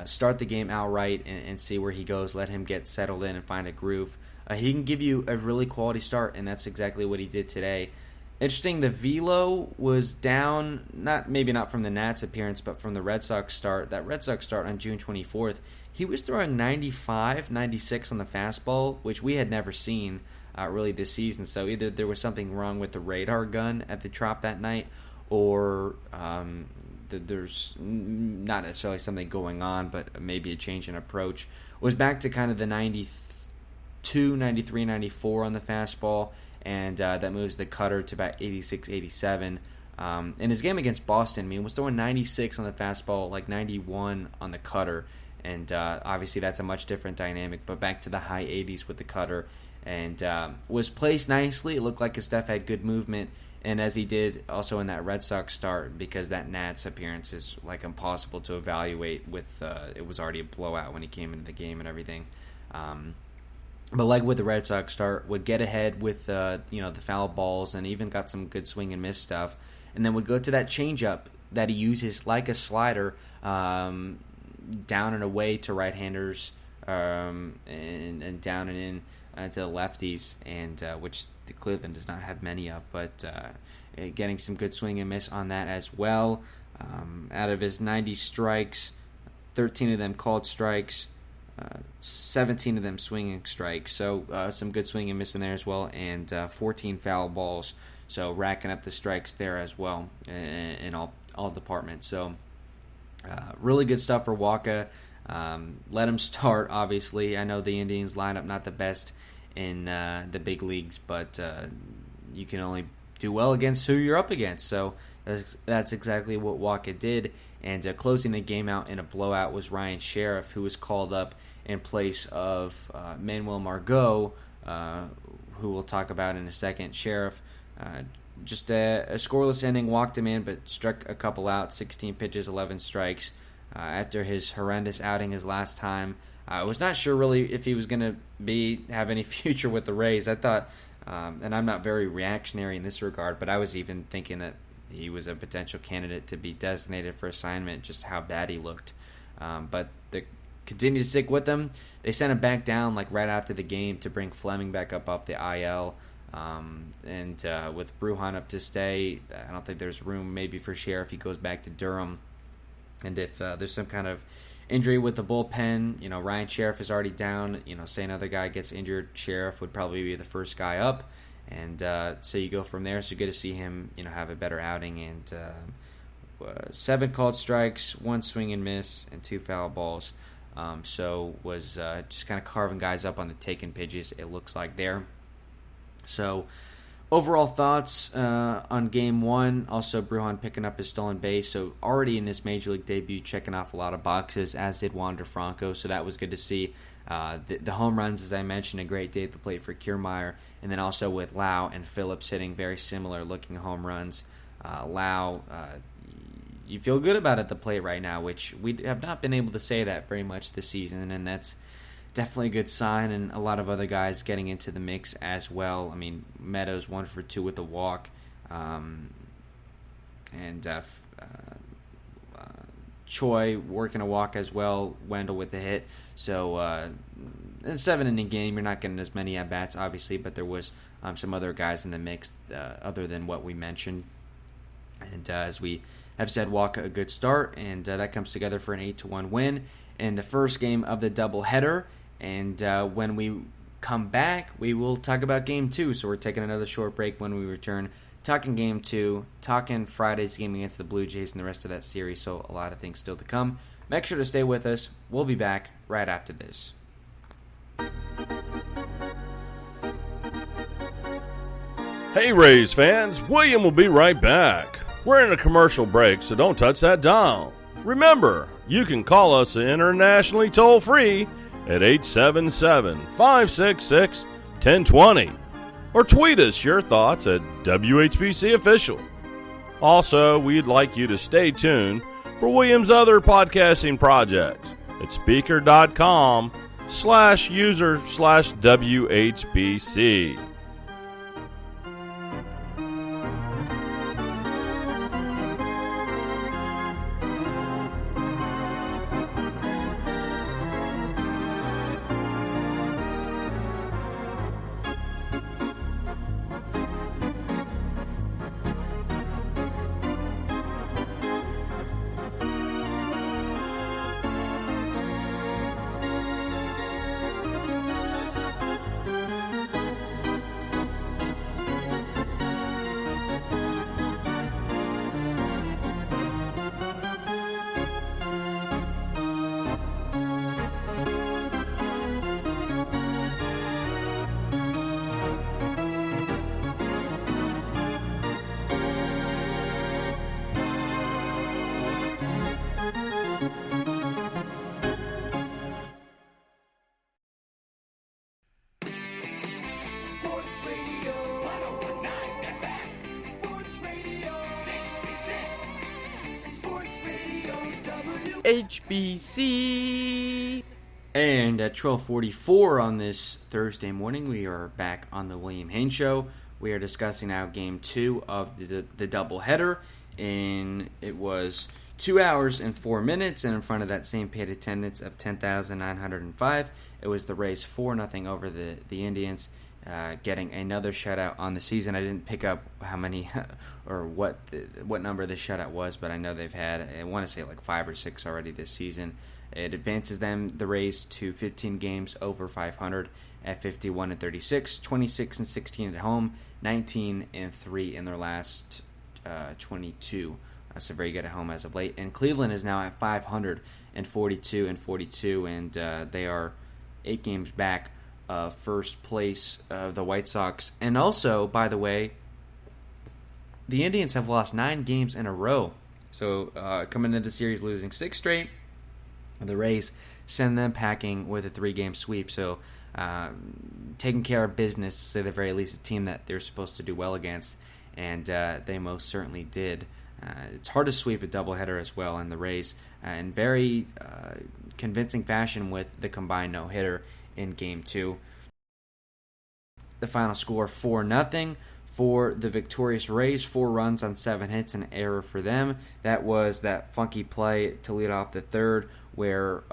start the game outright and see where he goes, let him get settled in and find a groove, he can give you a really quality start, and that's exactly what he did today. Interesting, the velo was down, maybe not from the Nats appearance, but from the Red Sox start. That Red Sox start on June 24th, he was throwing 95, 96 on the fastball, which we had never seen really this season. So either there was something wrong with the radar gun at the Trop that night, or there's not necessarily something going on, but maybe a change in approach. Was back to kind of the 92, 93, 94 on the fastball, and that moves the cutter to about 86, 87. In his game against Boston, I mean, was throwing 96 on the fastball, like 91 on the cutter, and obviously that's a much different dynamic, but back to the high 80s with the cutter, and was placed nicely. It looked like his stuff had good movement, and as he did also in that Red Sox start, because that Nats appearance is like impossible to evaluate with it was already a blowout when he came into the game and everything. But like with the Red Sox start, would get ahead with the foul balls and even got some good swing and miss stuff, and then would go to that changeup that he uses like a slider down and away to right-handers and down and in to the lefties, and which the Cleveland does not have many of, but getting some good swing and miss on that as well. Out of his 90 strikes, 13 of them called strikes, 17 of them swinging strikes, so some good swing and miss in there as well, and 14 foul balls, so racking up the strikes there as well in all departments. So really good stuff for Waka. Let him start, obviously. I know the Indians lineup not the best in the big leagues, but you can only do well against who you're up against, so that's exactly what Waka did. And closing the game out in a blowout was Ryan Sheriff, who was called up in place of Manuel Margot, who we'll talk about in a second. Sheriff, just a scoreless inning, walked him in, but struck a couple out, 16 pitches, 11 strikes. After his horrendous outing his last time, I was not sure really if he was going to have any future with the Rays. I thought, and I'm not very reactionary in this regard, but I was even thinking that he was a potential candidate to be designated for assignment, just how bad he looked. But they continued to stick with him. They sent him back down like right after the game to bring Fleming back up off the IL. And with Brujan up to stay, I don't think there's room maybe for Sheriff. He goes back to Durham. And if there's some kind of injury with the bullpen, Ryan Sheriff is already down. Say another guy gets injured, Sheriff would probably be the first guy up. And so you go from there. So good to see him, have a better outing. And 7 called strikes, 1 swing and miss, and 2 foul balls. So was just kind of carving guys up on the taken pitches, it looks like there. So Overall thoughts on Game 1. Also, Bruhan picking up his stolen base. So already in his Major League debut, checking off a lot of boxes, as did Wander Franco. So that was good to see. The home runs, as I mentioned, a great day at the plate for Kiermaier. And then also with Lau and Phillips hitting very similar looking home runs. Lau, you feel good about at the plate right now, which we have not been able to say that very much this season. And that's definitely a good sign, and a lot of other guys getting into the mix as well. I mean, Meadows 1 for 2 with a walk, Choi working a walk as well, Wendell with the hit. So in a 7-inning game, you're not getting as many at-bats, obviously, but there was some other guys in the mix other than what we mentioned. And as we have said, Walker a good start, and that comes together for an 8-1 win in the first game of the doubleheader. And when we come back, we will talk about Game 2. So we're taking another short break. When we return, talking Game 2, talking Friday's game against the Blue Jays and the rest of that series. So a lot of things still to come. Make sure to stay with us. We'll be back right after this. Hey Rays fans, William will be right back. We're in a commercial break, so don't touch that dial. Remember, you can call us internationally toll-free at 877-566-1020 or tweet us your thoughts at WHBC Official. Also, we'd like you to stay tuned for William's other podcasting projects at speaker.com/user/WHBC. Sports Radio 1019 FM. Sports Radio 66. Sports Radio HBC. And at 12:44 on this Thursday morning, we are back on the William Haynes Show. We are discussing now Game 2 of the doubleheader, and it was 2 hours and 4 minutes, and in front of that same paid attendance of 10,905, it was the Rays 4-0 over the Indians, getting another shutout on the season. I didn't pick up how many or what number the shutout was, but I know they've had, I want to say like 5 or 6 already this season. It advances them, the Rays, to 15 games over 500 at 51-36, 26-16 at home, 19-3 in their last 22. So very good at home as of late. And Cleveland is now at 542-42, and they are 8 games back of first place of the White Sox. And also, by the way, the Indians have lost 9 games in a row. So coming into the series losing 6 straight, the Rays send them packing with a 3-game sweep. So taking care of business, to say the very least, a team that they're supposed to do well against, and they most certainly did. It's hard to sweep a doubleheader as well, and the Rays in very convincing fashion with the combined no-hitter in Game 2. The final score 4-0 for the victorious Rays. 4 runs on 7 hits, an error for them. That was that funky play to lead off the third where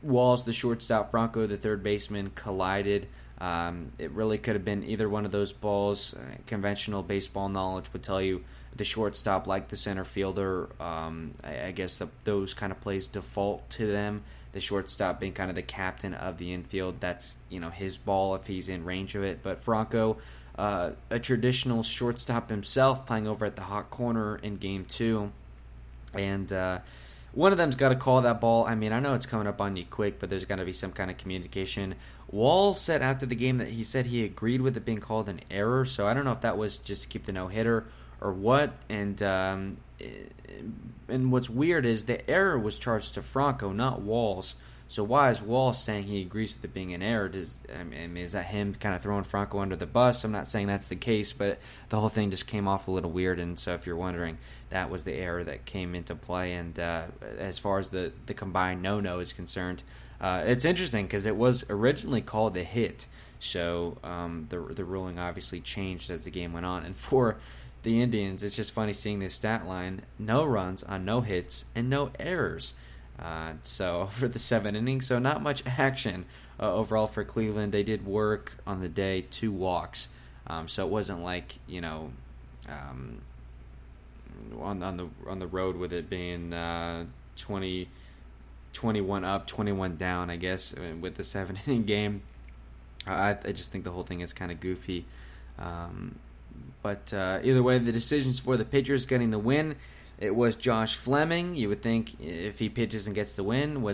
Walls, the shortstop, Franco, the third baseman, collided. It really could have been either one of those balls. Conventional baseball knowledge would tell you the shortstop, like the center fielder, I guess those kind of plays default to them. The shortstop being kind of the captain of the infield. That's, his ball if he's in range of it. But Franco, a traditional shortstop himself, playing over at the hot corner in Game 2. And one of them's got to call that ball. I mean, I know it's coming up on you quick, but there's got to be some kind of communication Walls said after the game that he said he agreed with it being called an error, so I don't know if that was just to keep the no-hitter or what. And what's weird is the error was charged to Franco, not Walls. So why is Walls saying he agrees with it being an error? Is that him kind of throwing Franco under the bus? I'm not saying that's the case, but the whole thing just came off a little weird. And so if you're wondering, that was the error that came into play. And as far as the combined no-no is concerned, it's interesting because it was originally called a hit. So the ruling obviously changed as the game went on. And for the Indians, it's just funny seeing this stat line: no runs on no hits and no errors. So for the 7 innings, so not much action overall for Cleveland. They did work on the day, 2 walks, so it wasn't like on the road with it being 21 up, 21 down. I guess with the 7 inning game, I just think the whole thing is kind of goofy. But either way, the decisions for the pitchers getting the win. It was Josh Fleming. You would think if he pitches and gets the win,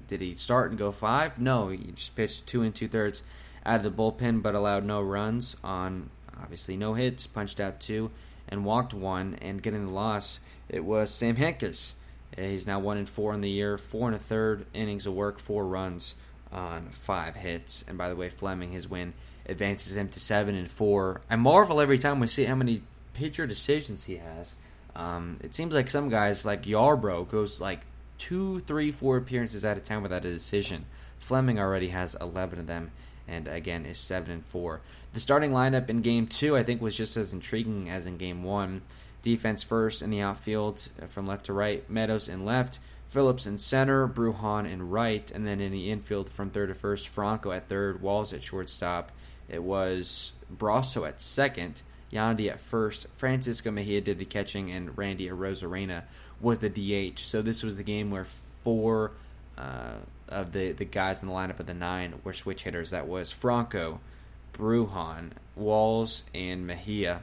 did he start and go 5? No, he just pitched 2 2/3 out of the bullpen, but allowed no runs on obviously no hits, punched out 2, and walked 1. And getting the loss, it was Sam Hentges. He's now 1-4 in the year, 4 1/3 innings of work, 4 runs on 5 hits. And by the way, Fleming, his win advances him to 7-4. I marvel every time we see how many pitcher decisions he has. It seems like some guys, like Yarbrough, goes like 2, 3, 4 appearances at a time without a decision. Fleming already has 11 of them, and again is 7-4. The starting lineup in Game 2, I think, was just as intriguing as in Game 1. Defense first in the outfield from left to right. Meadows in left, Phillips in center, Brujan in right, and then in the infield from third to first, Franco at third, Walls at shortstop. It was Brasso at second, Yandy at first, Francisco Mejia did the catching, and Randy Arozarena was the DH. So this was the game where 4 of the guys in the lineup of the 9 were switch hitters. That was Franco, Brujan, Walls, and Mejia.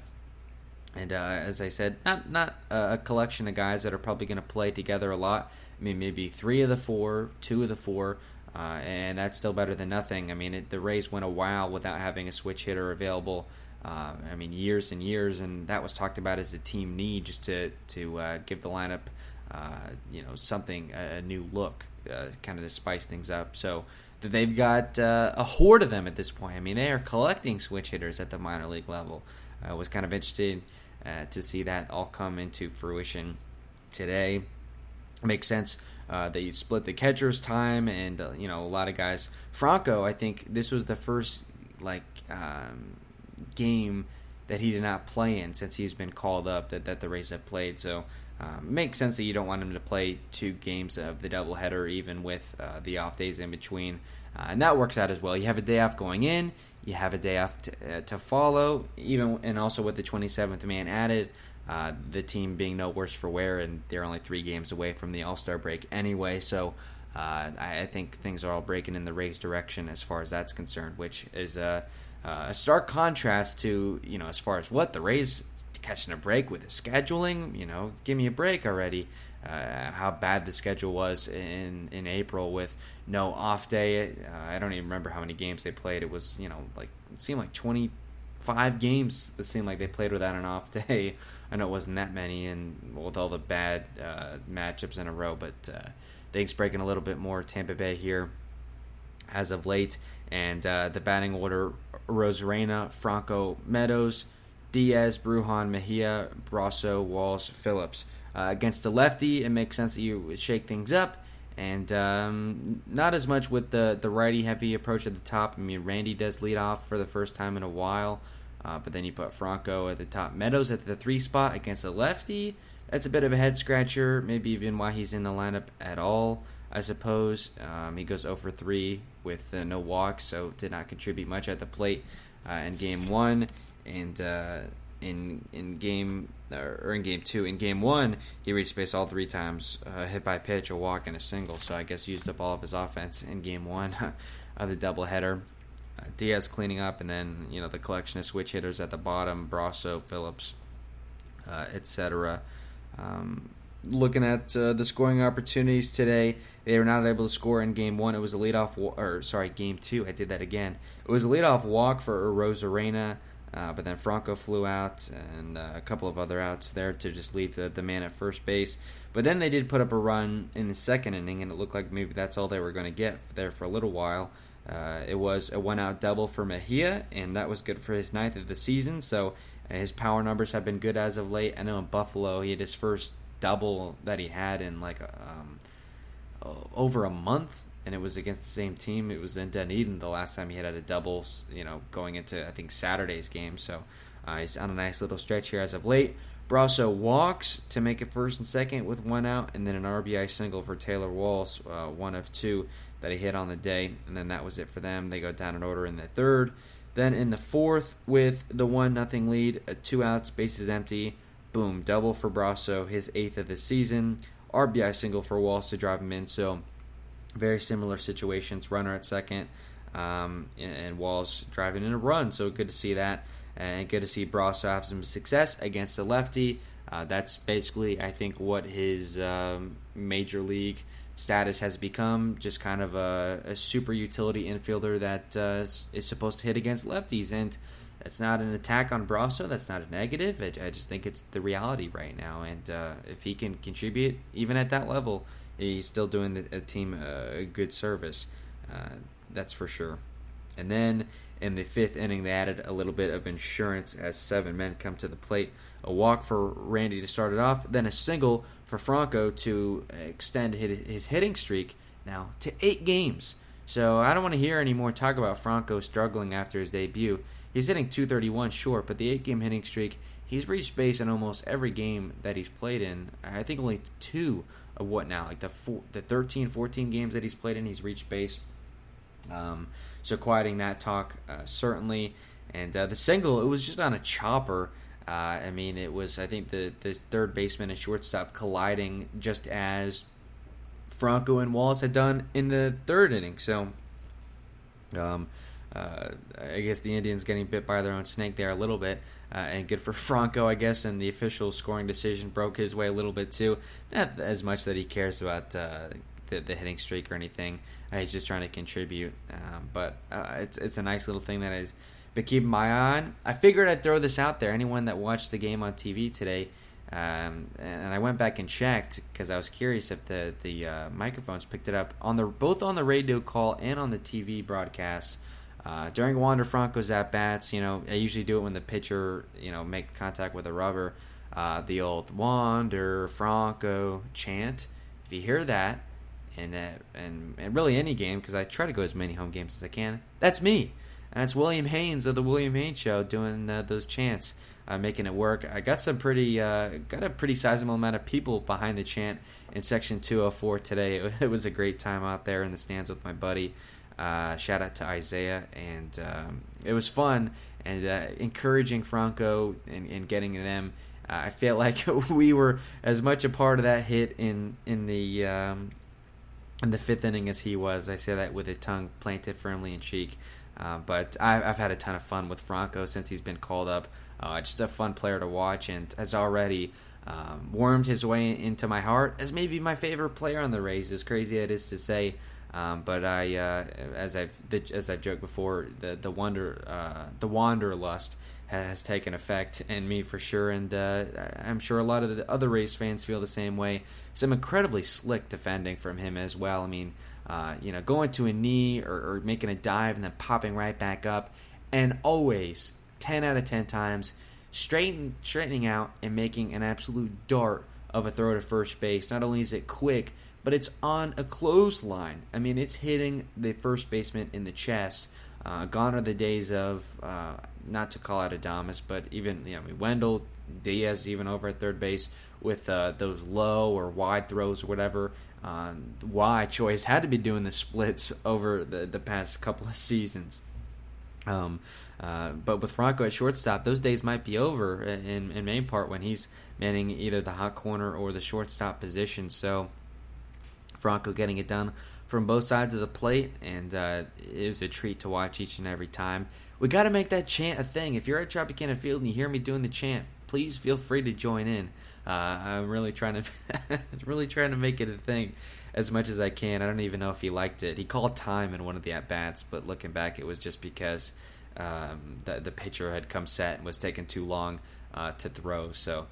And as I said, not a collection of guys that are probably going to play together a lot. I mean, maybe 3 of the 4, 2 of the 4, and that's still better than nothing. I mean, the Rays went a while without having a switch hitter available. Years and years, and that was talked about as a team need, just to give the lineup, something, a new look, kind of to spice things up. So they've got a horde of them at this point. I mean, they are collecting switch hitters at the minor league level. I was kind of interested to see that all come into fruition today. It makes sense. They split the catcher's time, and a lot of guys. Franco, I think this was the first game that he did not play in since he's been called up that the Rays have played. So it makes sense that you don't want him to play 2 games of the doubleheader, even with the off days in between. And that works out as well. You have a day off going in, you have a day off to follow, and also with the 27th man added, the team being no worse for wear, and they're only 3 games away from the All-Star break anyway. So I think things are all breaking in the Rays' direction as far as that's concerned, which is a stark contrast to, as far as what the Rays catching a break with the scheduling. Give me a break already. How bad the schedule was in April with no off day. I don't even remember how many games they played. It was, it seemed like 25 games that seemed like they played without an off day. I know it wasn't that many, and with all the bad matchups in a row, but things breaking a little bit more. Tampa Bay here as of late. And the batting order: Rosarena, Franco, Meadows, Diaz, Brujan, Mejia, Brasso, Walls, Phillips. Against a lefty, it makes sense that you would shake things up, and not as much with the righty-heavy approach at the top. I mean, Randy does lead off for the first time in a while, but then you put Franco at the top. Meadows at the 3 spot against a lefty. That's a bit of a head-scratcher, maybe even why he's in the lineup at all, I suppose. He goes 0 for 3 with no walks, so did not contribute much at the plate in Game 1. And in Game 2, in Game 1, he reached base all 3 times, hit by pitch, a walk, and a single. So I guess used up all of his offense in Game 1 of the doubleheader. Diaz cleaning up, and then the collection of switch hitters at the bottom: Brasso, Phillips, etc. looking at the scoring opportunities today, they were not able to score in game one. It was a game two. I did that again. It was a leadoff walk for Rosarena, but then Franco flew out and a couple of other outs there to just leave the man at first base. But then they did put up a run in the second inning, and it looked like maybe that's all they were going to get there for a little while. It was a one-out double for Mejia, and that was good for his ninth of the season. So his power numbers have been good as of late. I know in Buffalo he had his first double that he had in over a month, and it was against the same team. It was in Dunedin the last time he had a double, going into, I think, Saturday's game. So he's on a nice little stretch here as of late. Brasso walks to make it first and second with one out, and then an RBI single for Taylor Walls, one of two that he hit on the day, and then that was it for them. They go down in order in the third. Then in the fourth, with the 1-0 lead, 2 outs, bases empty, boom, double for Brasso, his 8th of the season. RBI single for Walls to drive him in. So very similar situations. Runner at second, and Walls driving in a run. So good to see that, and good to see Brasso have some success against a lefty. That's basically, I think, what his major league status has become, just kind of a super utility infielder that is supposed to hit against lefties. And that's not an attack on Brasso. That's not a negative. I just think it's the reality right now. And if he can contribute, even at that level, he's still doing the team a good service. That's for sure. And then in the fifth inning, they added a little bit of insurance as 7 men come to the plate. A walk for Randy to start it off, then a single for Franco to extend his hitting streak now to 8 games. So I don't want to hear any more talk about Franco struggling after his debut. He's hitting .231 short, but the 8-game hitting streak, he's reached base in almost every game that he's played in. I think only 2 of the 13, 14 games that he's played in, he's reached base. So quieting that talk, certainly. And the single, it was just on a chopper. It was, I think, the third baseman and shortstop colliding just as Franco and Walls had done in the third inning. So I guess the Indians getting bit by their own snake there a little bit. And good for Franco, I guess, and the official scoring decision broke his way a little bit too. Not as much that he cares about the hitting streak or anything. He's just trying to contribute. But it's a nice little thing that I've been keeping my eye on. I figured I'd throw this out there. Anyone that watched the game on TV today, and I went back and checked because I was curious if the microphones picked it up both on the radio call and on the TV broadcast. During Wander Franco's at-bats, I usually do it when the pitcher, make contact with a rubber. The old Wander Franco chant. If you hear that, and really any game, because I try to go as many home games as I can, that's me. And that's William Haynes of the William Haynes Show doing those chants, making it work. I got a pretty sizable amount of people behind the chant in Section 204 today. It was a great time out there in the stands with my buddy. Shout out to Isaiah, and it was fun and encouraging Franco and getting them. I feel like we were as much a part of that hit in the fifth inning as he was. I say that with a tongue planted firmly in cheek. But I've had a ton of fun with Franco since he's been called up. Just a fun player to watch, and has already wormed his way into my heart as maybe my favorite player on the Rays. As crazy it is to say. But as I've joked before, the wanderlust has taken effect in me for sure, and I'm sure a lot of the other Rays fans feel the same way. Some incredibly slick defending from him as well. I mean, going to a knee or making a dive and then popping right back up, and always 10 out of 10 times straightening out and making an absolute dart of a throw to first base. Not only is it quick, but it's on a clothesline. I mean, it's hitting the first baseman in the chest. Gone are the days of, not to call out Adames, but even Wendell, Diaz, even over at third base with those low or wide throws or whatever. Why Choice had to be doing the splits over the past couple of seasons. But with Franco at shortstop, those days might be over in main part when he's manning either the hot corner or the shortstop position. So Franco getting it done from both sides of the plate, and it is a treat to watch each and every time. We got to make that chant a thing. If you're at Tropicana Field and you hear me doing the chant, please feel free to join in. I'm really trying to make it a thing as much as I can. I don't even know if he liked it. He called time in one of the at-bats, but looking back, it was just because the pitcher had come set and was taking too long to throw. So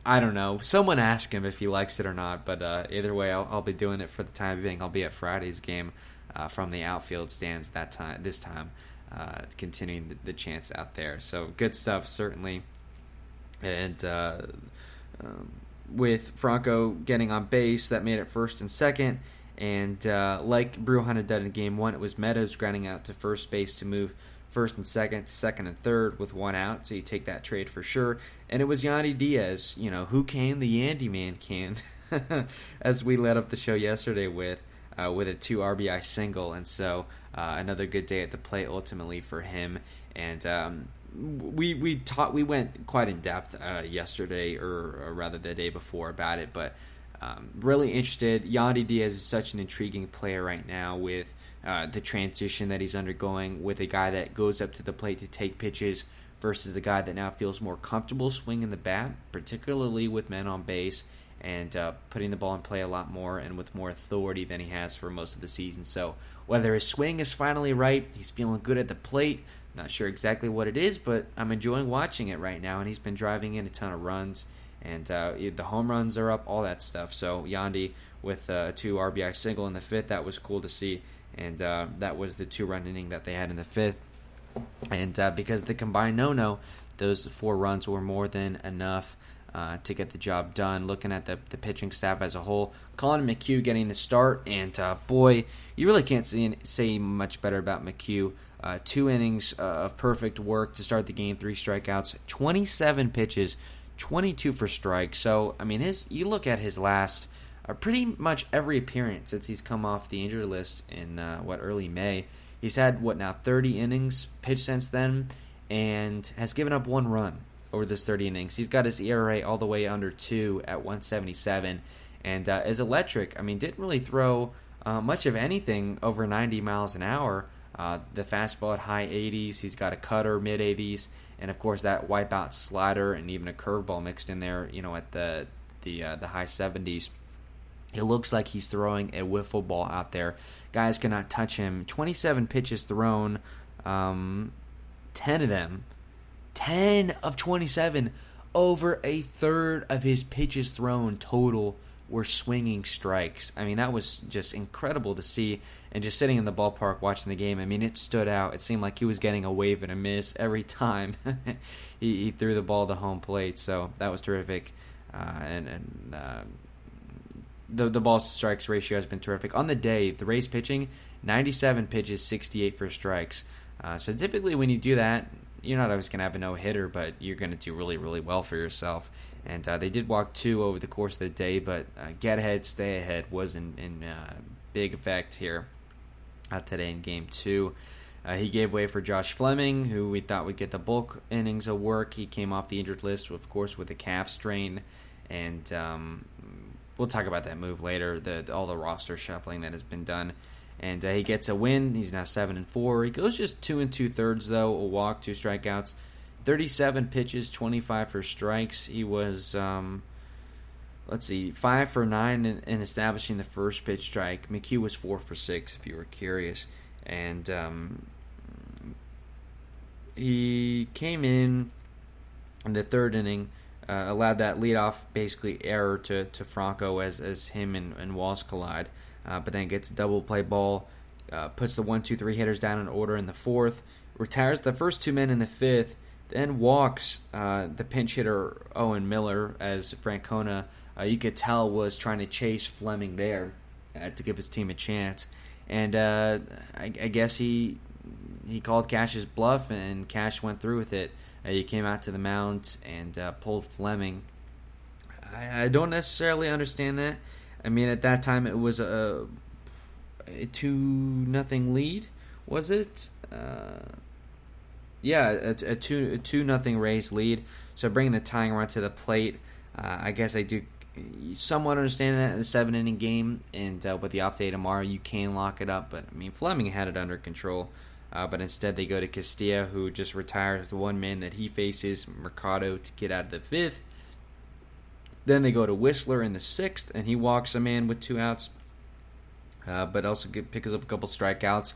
I don't know. Someone ask him if he likes it or not, but either way, I'll be doing it for the time being. I'll be at Friday's game from the outfield stands this time, continuing the chants out there. So good stuff, certainly. And with Franco getting on base, that made it first and second. And like Brujan had done in Game 1, it was Meadows grounding out to first base to move first and second to second and third with one out. So you take that trade for sure. And it was Yandy Diaz, who can? The Yandy man can, as we led up the show yesterday with a 2 RBI single. And so another good day at the plate ultimately for him. And we went quite in depth yesterday, or rather the day before, about it, but really interested. Yandy Diaz is such an intriguing player right now with the transition that he's undergoing, with a guy that goes up to the plate to take pitches versus a guy that now feels more comfortable swinging the bat, particularly with men on base, and putting the ball in play a lot more and with more authority than he has for most of the season. So whether his swing is finally right, he's feeling good at the plate. Not sure exactly what it is, but I'm enjoying watching it right now, and he's been driving in a ton of runs, and the home runs are up, all that stuff. So Yandy with a 2 RBI single in the fifth, that was cool to see, and that was the 2-run inning that they had in the fifth. And because the combined no-no, those 4 runs were more than enough to get the job done. Looking at the pitching staff as a whole, Colin McHugh getting the start, and boy, you really can't say much better about McHugh. 2 innings of perfect work to start the game, 3 strikeouts, 27 pitches, 22 for strikes. So, I mean, you look at his last pretty much every appearance since he's come off the injury list in, early May. He's had, 30 innings pitched since then, and has given up 1 run over this 30 innings. He's got his ERA all the way under 2 at 177, and is electric. I mean, didn't really throw much of anything over 90 miles an hour. The fastball at high 80s, he's got a cutter mid 80s, and of course that wipeout slider and even a curveball mixed in there, at the high 70s. It looks like he's throwing a wiffle ball out there. Guys cannot touch him. 27 pitches thrown, 10 of them, 10 of 27, over a third of his pitches thrown total were swinging strikes. I mean, that was just incredible to see. And just sitting in the ballpark watching the game, I mean, it stood out. It seemed like he was getting a wave and a miss every time he threw the ball to home plate. So that was terrific. The balls to strikes ratio has been terrific. On the day, the Rays pitching, 97 pitches, 68 for strikes. So typically when you do that, you're not always going to have a no-hitter, but you're going to do really, really well for yourself. And they did walk 2 over the course of the day, but get ahead, stay ahead was in big effect here today in Game 2. He gave way for Josh Fleming, who we thought would get the bulk innings of work. He came off the injured list, of course, with a calf strain. And we'll talk about that move later, all the roster shuffling that has been done. And he gets a win. He's now 7-4. He goes just 2 2/3, though. A walk, 2 strikeouts, 37 pitches, 25 for strikes. He was, 5 for 9 in establishing the first pitch strike. McHugh was 4 for 6, if you were curious. And he came in the 3rd inning, allowed that leadoff basically error to Franco as him and Walsh collide. But then gets a double play ball, puts the 1-2-3 hitters down in order in the 4th, retires the first 2 men in the 5th, then walks the pinch hitter Owen Miller, as Francona, you could tell, was trying to chase Fleming there to give his team a chance. And I guess he called Cash's bluff, and Cash went through with it. He came out to the mound and pulled Fleming. I don't necessarily understand that. I mean, at that time, it was a 2-0 lead, was it? Yeah, a 2-0 Rays lead. So bringing the tying run to the plate, I guess I do you somewhat understand that in a 7-inning game, and with the off day tomorrow, you can lock it up. But I mean, Fleming had it under control. But instead, they go to Castilla, who just retires the one man that he faces, Mercado, to get out of the 5th. Then they go to Whistler in the 6th, and he walks a man with 2 outs, but also picks up a couple strikeouts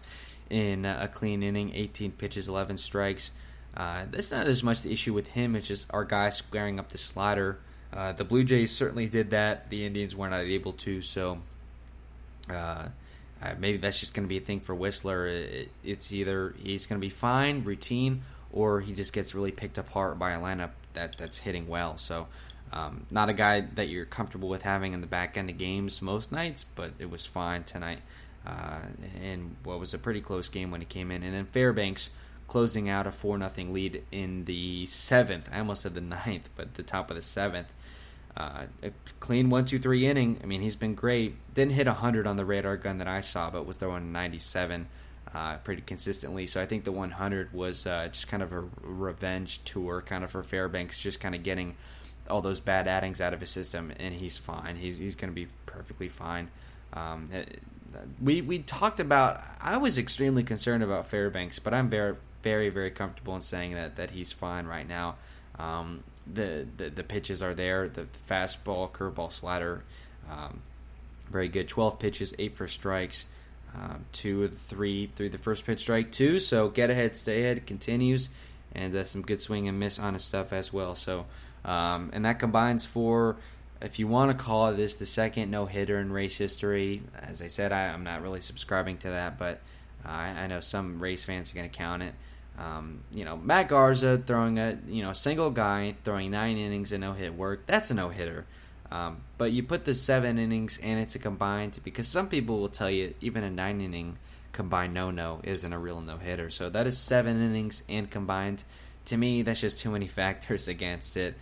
in a clean inning, 18 pitches, 11 strikes. That's not as much the issue with him. It's just our guy squaring up the slider. The Blue Jays certainly did that. The Indians were not able to, so maybe that's just going to be a thing for Whistler. It's either he's going to be fine, routine, or he just gets really picked apart by a lineup that's hitting well. So not a guy that you're comfortable with having in the back end of games most nights, but it was fine tonight. And what was a pretty close game when he came in. And then Fairbanks closing out a 4-0 lead in the 7th. I almost said the 9th, but the top of the 7th. A clean 1-2-3 inning. I mean, he's been great. Didn't hit 100 on the radar gun that I saw, but was throwing 97 pretty consistently. So I think the 100 was just kind of a revenge tour kind of for Fairbanks, just kind of getting all those bad outings out of his system, and he's fine. He's going to be perfectly fine. We talked about, I was extremely concerned about Fairbanks, but I'm very, very, very comfortable in saying that he's fine right now. The pitches are there. The fastball, curveball, slider, very good. 12 pitches, 8 for strikes, 2 of the 3 through the first pitch, strike 2. So get ahead, stay ahead, continues, and some good swing and miss on his stuff as well. So and that combines for, if you want to call this the second no-hitter in Rays history. As I said, I'm not really subscribing to that, but I know some Rays fans are going to count it. Matt Garza throwing a single guy throwing 9 innings and no-hit work, that's a no-hitter. But you put the 7 innings and it's a combined, because some people will tell you even a 9-inning combined no-no isn't a real no-hitter. So that is 7 innings and combined. To me, that's just too many factors against it.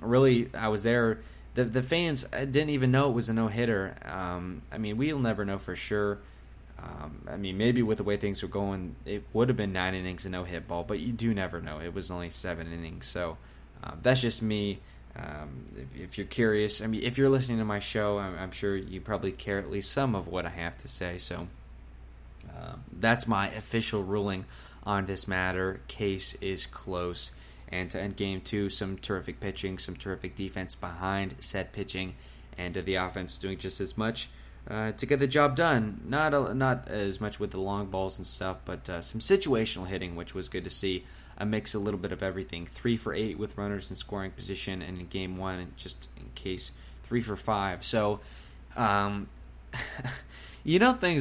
Really, I was there. The fans didn't even know it was a no-hitter. I mean, we'll never know for sure. I mean, maybe with the way things were going, it would have been 9 innings and no-hit ball, but you do never know. It was only 7 innings. So that's just me. If you're curious, I mean, if you're listening to my show, I'm sure you probably care at least some of what I have to say. So that's my official ruling on this matter. Case is close. And to end game 2, some terrific pitching, some terrific defense behind said pitching, and the offense doing just as much to get the job done. Not as much with the long balls and stuff, but some situational hitting, which was good to see. A mix, a little bit of everything. 3 for 8 with runners in scoring position, and in game 1, just in case, 3 for 5. So, things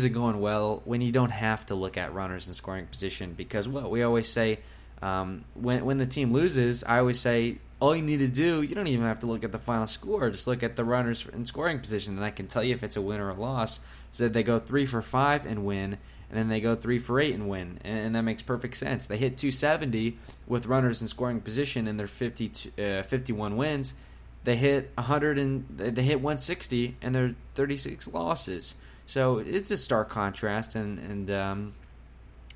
are going well when you don't have to look at runners in scoring position, because what we always say, when the team loses, I always say, all you need to do, you don't even have to look at the final score, just look at the runners in scoring position, and I can tell you if it's a win or a loss. So they go 3 for 5 and win, and then they go 3 for 8 and win, and that makes perfect sense. They hit 270 with runners in scoring position in their 51 wins. They hit 100 and they hit 160 and their 36 losses. So it's a stark contrast, and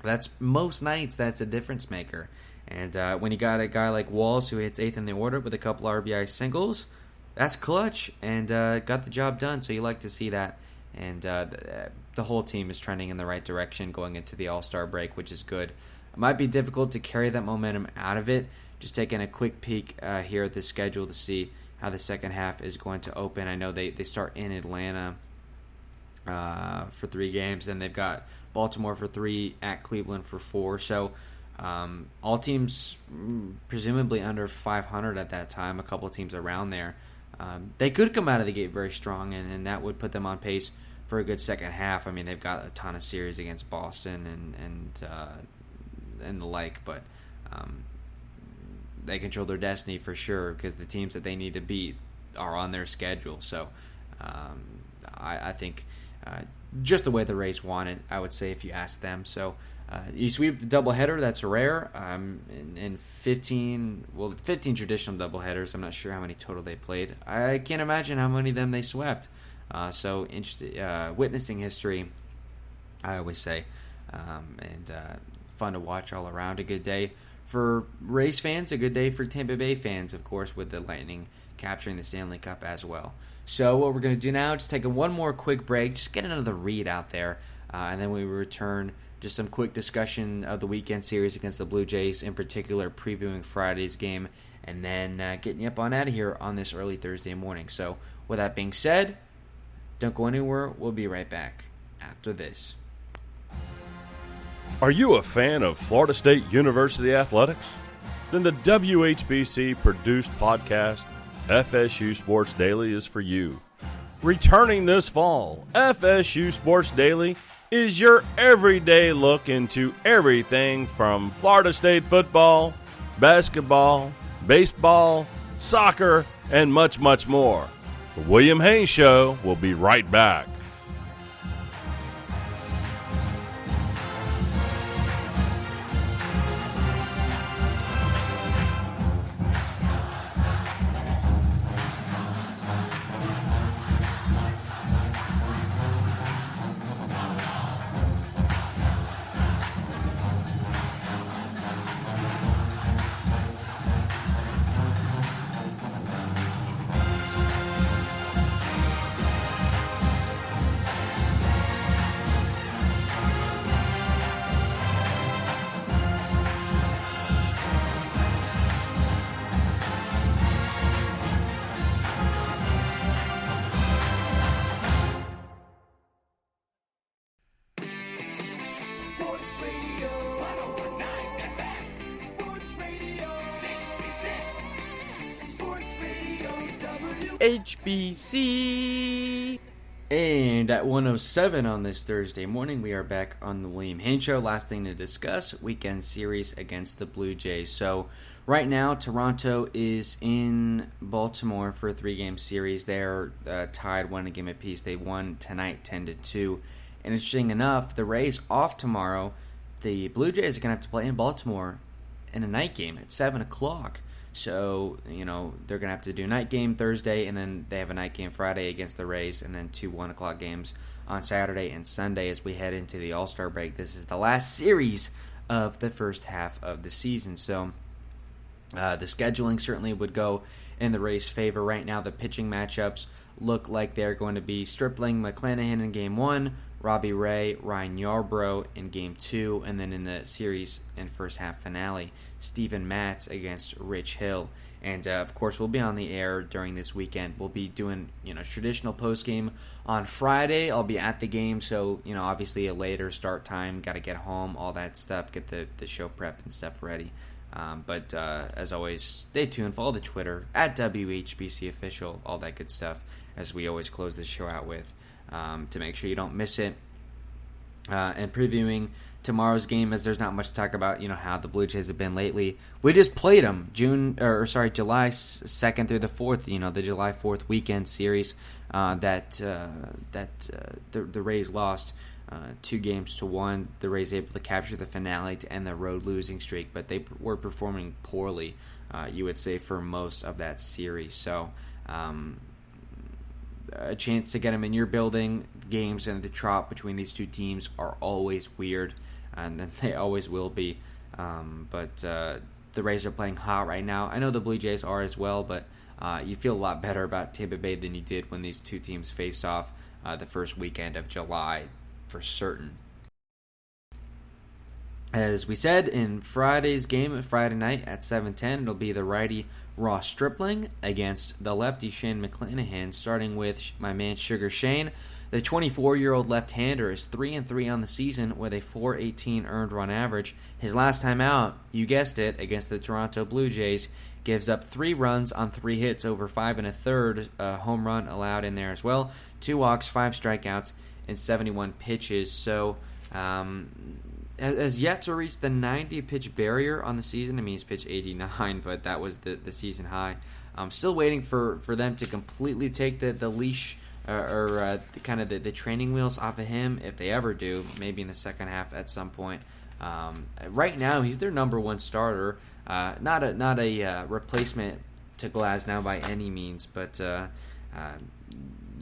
that's most nights that's a difference maker. And when you got a guy like Walls who hits 8th in the order with a couple RBI singles, that's clutch and got the job done. So you like to see that. And the whole team is trending in the right direction going into the All-Star break, which is good. It might be difficult to carry that momentum out of it. Just taking a quick peek here at the schedule to see how the second half is going to open. I know they start in Atlanta for 3 games, and they've got Baltimore for 3, at Cleveland for 4. So all teams presumably under 500 at that time, a couple of teams around there. They could come out of the gate very strong, and that would put them on pace for a good second half. I mean, they've got a ton of series against Boston and the like, but they control their destiny for sure, because the teams that they need to beat are on their schedule. So I think just the way the Rays want it, I would say, if you ask them. So you sweep the doubleheader, that's rare. In 15 traditional doubleheaders, I'm not sure how many total they played. I can't imagine how many of them they swept. So witnessing history, I always say. And fun to watch all around. A good day for Rays fans, a good day for Tampa Bay fans, of course, with the Lightning capturing the Stanley Cup as well. So what we're going to do now, just take one more quick break, just get another read out there, and then we return. Just some quick discussion of the weekend series against the Blue Jays, in particular previewing Friday's game, and then getting you up on out of here on this early Thursday morning. So with that being said, don't go anywhere. We'll be right back after this. Are you a fan of Florida State University athletics? Then the WHBC produced podcast, FSU Sports Daily, is for you. Returning this fall, FSU Sports Daily is your everyday look into everything from Florida State football, basketball, baseball, soccer, and much, much more. The William Haynes Show will be right back. Sports Radio 1019 FM. Sports Radio 66. Sports Radio HBC. And at 1:07 on this Thursday morning, we are back on the William Haynes Show. Last thing to discuss, weekend series against the Blue Jays. So right now, Toronto is in Baltimore for a 3-game series. They're tied 1 game apiece. They won tonight 10-2. And interesting enough, the Rays off tomorrow. The Blue Jays are going to have to play in Baltimore in a night game at 7 o'clock. So, they're going to have to do a night game Thursday, and then they have a night game Friday against the Rays, and then 2 1 o'clock games on Saturday and Sunday as we head into the All-Star break. This is the last series of the first half of the season. So, the scheduling certainly would go in the Rays' favor. Right now, the pitching matchups look like they're going to be Stripling, McClanahan in Game 1, Robbie Ray, Ryan Yarbrough in Game 2, and then in the series and first half finale, Steven Matz against Rich Hill. And, of course, we'll be on the air during this weekend. We'll be doing, traditional post-game on Friday. I'll be at the game, so, obviously a later start time, got to get home, all that stuff, get the show prep and stuff ready. But as always, stay tuned. Follow the Twitter, at WHBC Official, all that good stuff, as we always close the show out with, to make sure you don't miss it. And previewing tomorrow's game, as there's not much to talk about, how the Blue Jays have been lately. We just played them July 2nd through the 4th, the July 4th weekend series that the Rays lost 2-1. The Rays able to capture the finale to end the road losing streak, but they were performing poorly, you would say, for most of that series. So a chance to get them in your building. Games in the Trop between these two teams are always weird, and they always will be. But the Rays are playing hot right now. I know the Blue Jays are as well, but you feel a lot better about Tampa Bay than you did when these two teams faced off the first weekend of July, for certain. As we said, in Friday's game, Friday night at 7:10, it'll be the righty Ross Stripling against the lefty Shane McClanahan, starting with my man Sugar Shane. The 24-year-old left-hander is 3-3 on the season with a .418 earned run average. His last time out, you guessed it, against the Toronto Blue Jays, gives up 3 runs on 3 hits over 5 1/3, a home run allowed in there as well, 2 walks, 5 strikeouts, and 71 pitches. So, has yet to reach the 90-pitch barrier on the season. I mean, he's pitched 89, but that was the season high. I'm still waiting for them to completely take the leash or kind of the training wheels off of him, if they ever do, maybe in the second half at some point. Right now, he's their number 1 starter. Not a replacement to Glasnow by any means, but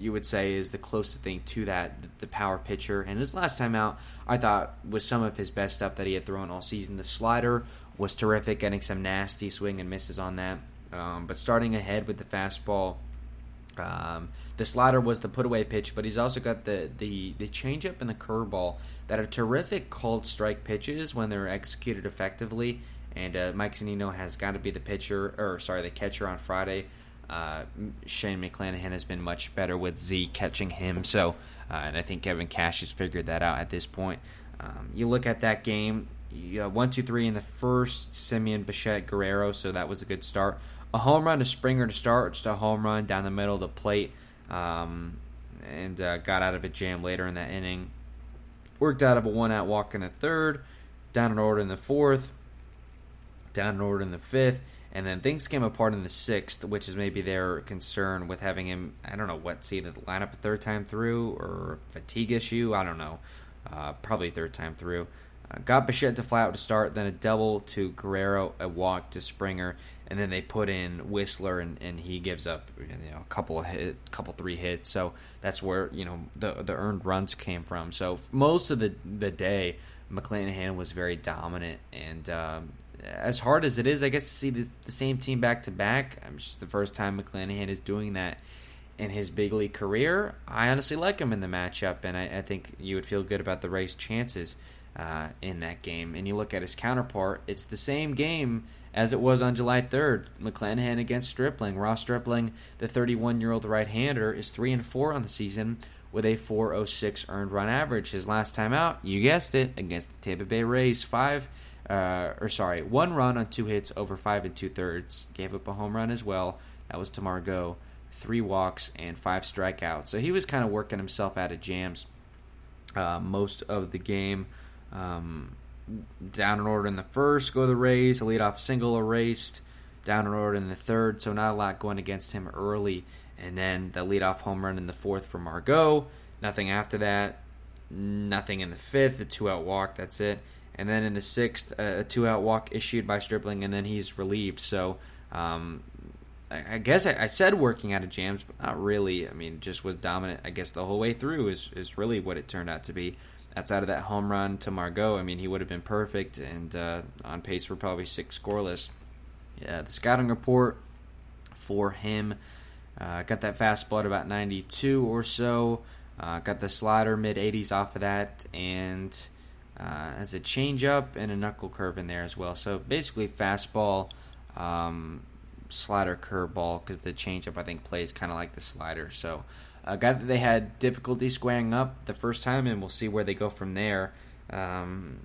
you would say is the closest thing to that, the power pitcher. And his last time out, I thought, was some of his best stuff that he had thrown all season. The slider was terrific, getting some nasty swing and misses on that. But starting ahead with the fastball, the slider was the put-away pitch, but he's also got the changeup and the curveball that are terrific called strike pitches when they're executed effectively. And Mike Zunino has got to be the catcher on Friday. Shane McClanahan has been much better with Z catching him. So, and I think Kevin Cash has figured that out at this point. You look at that game, 1-2-3 in the first, Simeon, Bichette, Guerrero, so that was a good start. A home run to Springer to start, just a home run down the middle of the plate, and got out of a jam later in that inning. Worked out of a one-out walk in the third, down an order in the fourth, down an order in the fifth, and then things came apart in the sixth, which is maybe their concern with having him, I don't know what, see the lineup a third time through, or fatigue issue, I don't know, probably third time through. Got Bichette to fly out to start, then a double to Guerrero, a walk to Springer, and then they put in Whistler, and he gives up a couple three hits. So that's where the earned runs came from. So most of the day, McClanahan was very dominant, and as hard as it is, I guess, to see the same team back to back, it's the first time McClanahan is doing that in his big league career. I honestly like him in the matchup, and I think you would feel good about the Rays' chances in that game. And you look at his counterpart, it's the same game as it was on July 3rd. McClanahan against Stripling. Ross Stripling, the 31-year-old right-hander, is 3-4 on the season with a .406 earned run average. His last time out, you guessed it, against the Tampa Bay Rays, 1 run on 2 hits over 5 2/3. Gave up a home run as well. That was to Margot. 3 walks and 5 strikeouts. So he was kind of working himself out of jams most of the game. Down in order in the first, go the Rays. A leadoff single erased. Down in order in the third, so not a lot going against him early. And then the leadoff home run in the fourth for Margot. Nothing after that. Nothing in the fifth. A 2-out walk. That's it. And then in the sixth, a 2-out walk issued by Stripling, and then he's relieved. So I guess I said working out of jams, but not really. I mean, just was dominant, I guess, the whole way through is really what it turned out to be. Outside of that home run to Margot, I mean, he would have been perfect and on pace for probably 6 scoreless. Yeah, the scouting report for him, got that fastball at about 92 or so. Got the slider mid-80s off of that, and has a changeup and a knuckle curve in there as well. So basically fastball, slider, curveball, because the changeup, I think, plays kind of like the slider. So a guy that they had difficulty squaring up the first time, and we'll see where they go from there. The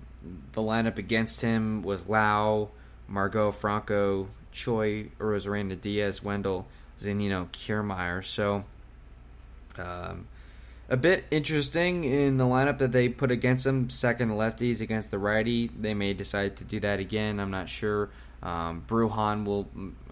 lineup against him was Lau, Margot, Franco, Choi, Rosarena, Diaz, Wendell, Zunino, Kiermaier. So a bit interesting in the lineup that they put against him. Second lefties against the righty. They may decide to do that again. I'm not sure. Brujan will,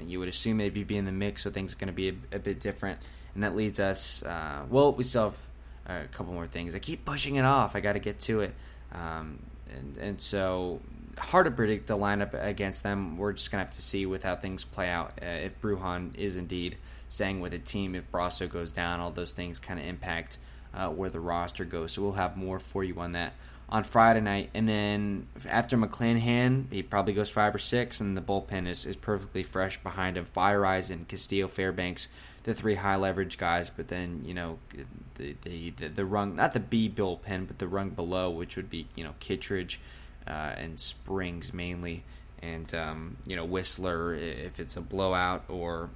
you would assume, maybe be in the mix, so things are going to be a bit different. And that leads us, we still have a couple more things. I keep pushing it off. I got to get to it. And so, hard to predict the lineup against them. We're just going to have to see with how things play out. If Brujan is indeed staying with the team, if Brasso goes down, all those things kind of impact where the roster goes. So we'll have more for you on that on Friday night. And then after McClanahan, he probably goes 5 or 6, and the bullpen is perfectly fresh behind him. Fire Eyes, Castillo, Fairbanks, the 3 high leverage guys, but then the rung, not the B bullpen, but the rung below, which would be Kittredge and Springs mainly, and Whistler if it's a blowout, or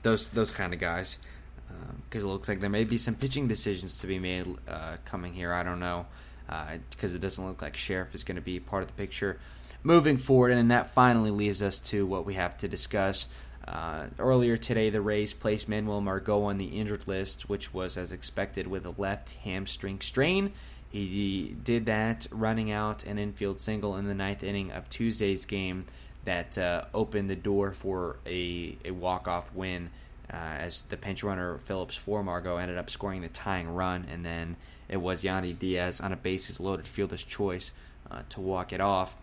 those kind of guys, because it looks like there may be some pitching decisions to be made coming here. I don't know, because it doesn't look like Sheriff is going to be part of the picture moving forward, and that finally leaves us to what we have to discuss. Earlier today, the Rays placed Manuel Margot on the injured list, which was as expected with a left hamstring strain. He did that running out an infield single in the 9th inning of Tuesday's game that opened the door for a walk-off win, as the pinch runner Phillips for Margot ended up scoring the tying run, and then it was Yandy Diaz on a bases-loaded fielder's choice to walk it off.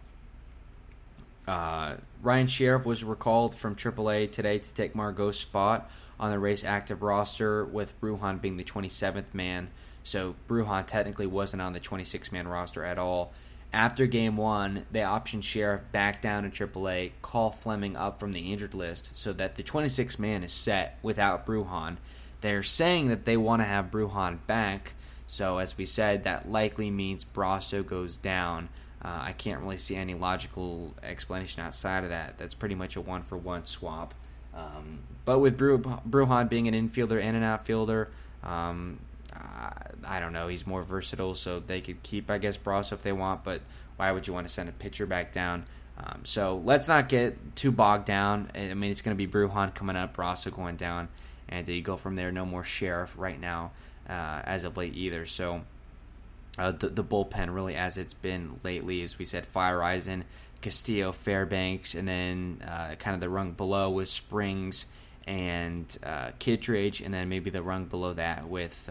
Ryan Sheriff was recalled from AAA today to take Margot's spot on the Rays active roster, with Brujan being the 27th man. So Brujan technically wasn't on the 26-man roster at all. After Game 1, they optioned Sheriff back down to AAA, call Fleming up from the injured list so that the 26th man is set without Brujan. They're saying that they want to have Brujan back, so as we said, that likely means Brasso goes down. I can't really see any logical explanation outside of that. That's pretty much a one-for-one swap. But with Brujan being an infielder and an outfielder, I don't know. He's more versatile, so they could keep, I guess, Brasso if they want, but why would you want to send a pitcher back down? So let's not get too bogged down. I mean, it's going to be Brujan coming up, Brasso going down, and you go from there. No more Sheriff right now as of late either. So the bullpen really as it's been lately, as we said, Fire Eisen, Castillo, Fairbanks, and then kind of the rung below with Springs and Kittredge, and then maybe the rung below that with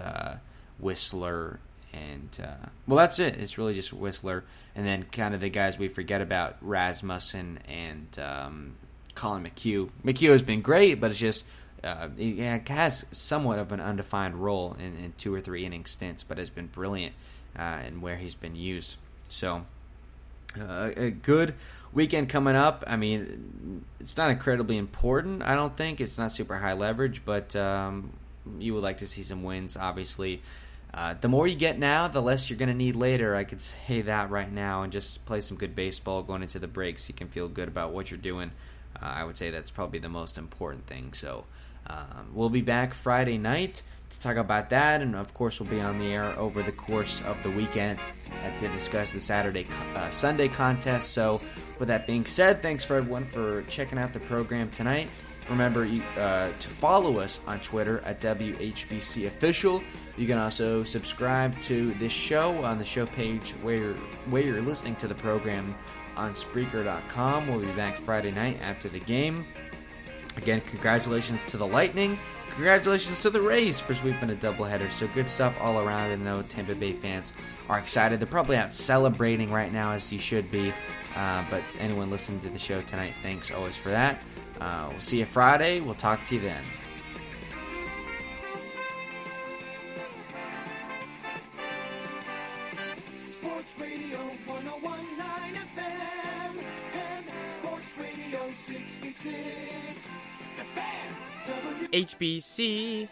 Whistler and well, that's it. It's really just Whistler, and then kind of the guys we forget about, Rasmussen and Colin McHugh. McHugh has been great, but it's just he has somewhat of an undefined role in 2 or 3 inning stints, but has been brilliant in where he's been used. So a good weekend coming up. I mean, it's not incredibly important, I don't think. It's not super high leverage, but you would like to see some wins, obviously. The more you get now, the less you're going to need later. I could say that right now, and just play some good baseball going into the breaks. You can feel good about what you're doing. I would say that's probably the most important thing. So we'll be back Friday night to talk about that, and of course we'll be on the air over the course of the weekend to discuss the Sunday contest. So with that being said, thanks for everyone for checking out the program tonight. Remember to follow us on Twitter at WHBC Official. You can also subscribe to this show on the show page where you're listening to the program on Spreaker.com. We'll be back Friday night after the game. Again, congratulations to the Lightning. Congratulations to the Rays for sweeping a doubleheader. So good stuff all around. I know Tampa Bay fans are excited. They're probably out celebrating right now, as you should be. But anyone listening to the show tonight, thanks always for that. We'll see you Friday. We'll talk to you then. Sports Radio 101.9 FM and Sports Radio 66. The Fan. HBC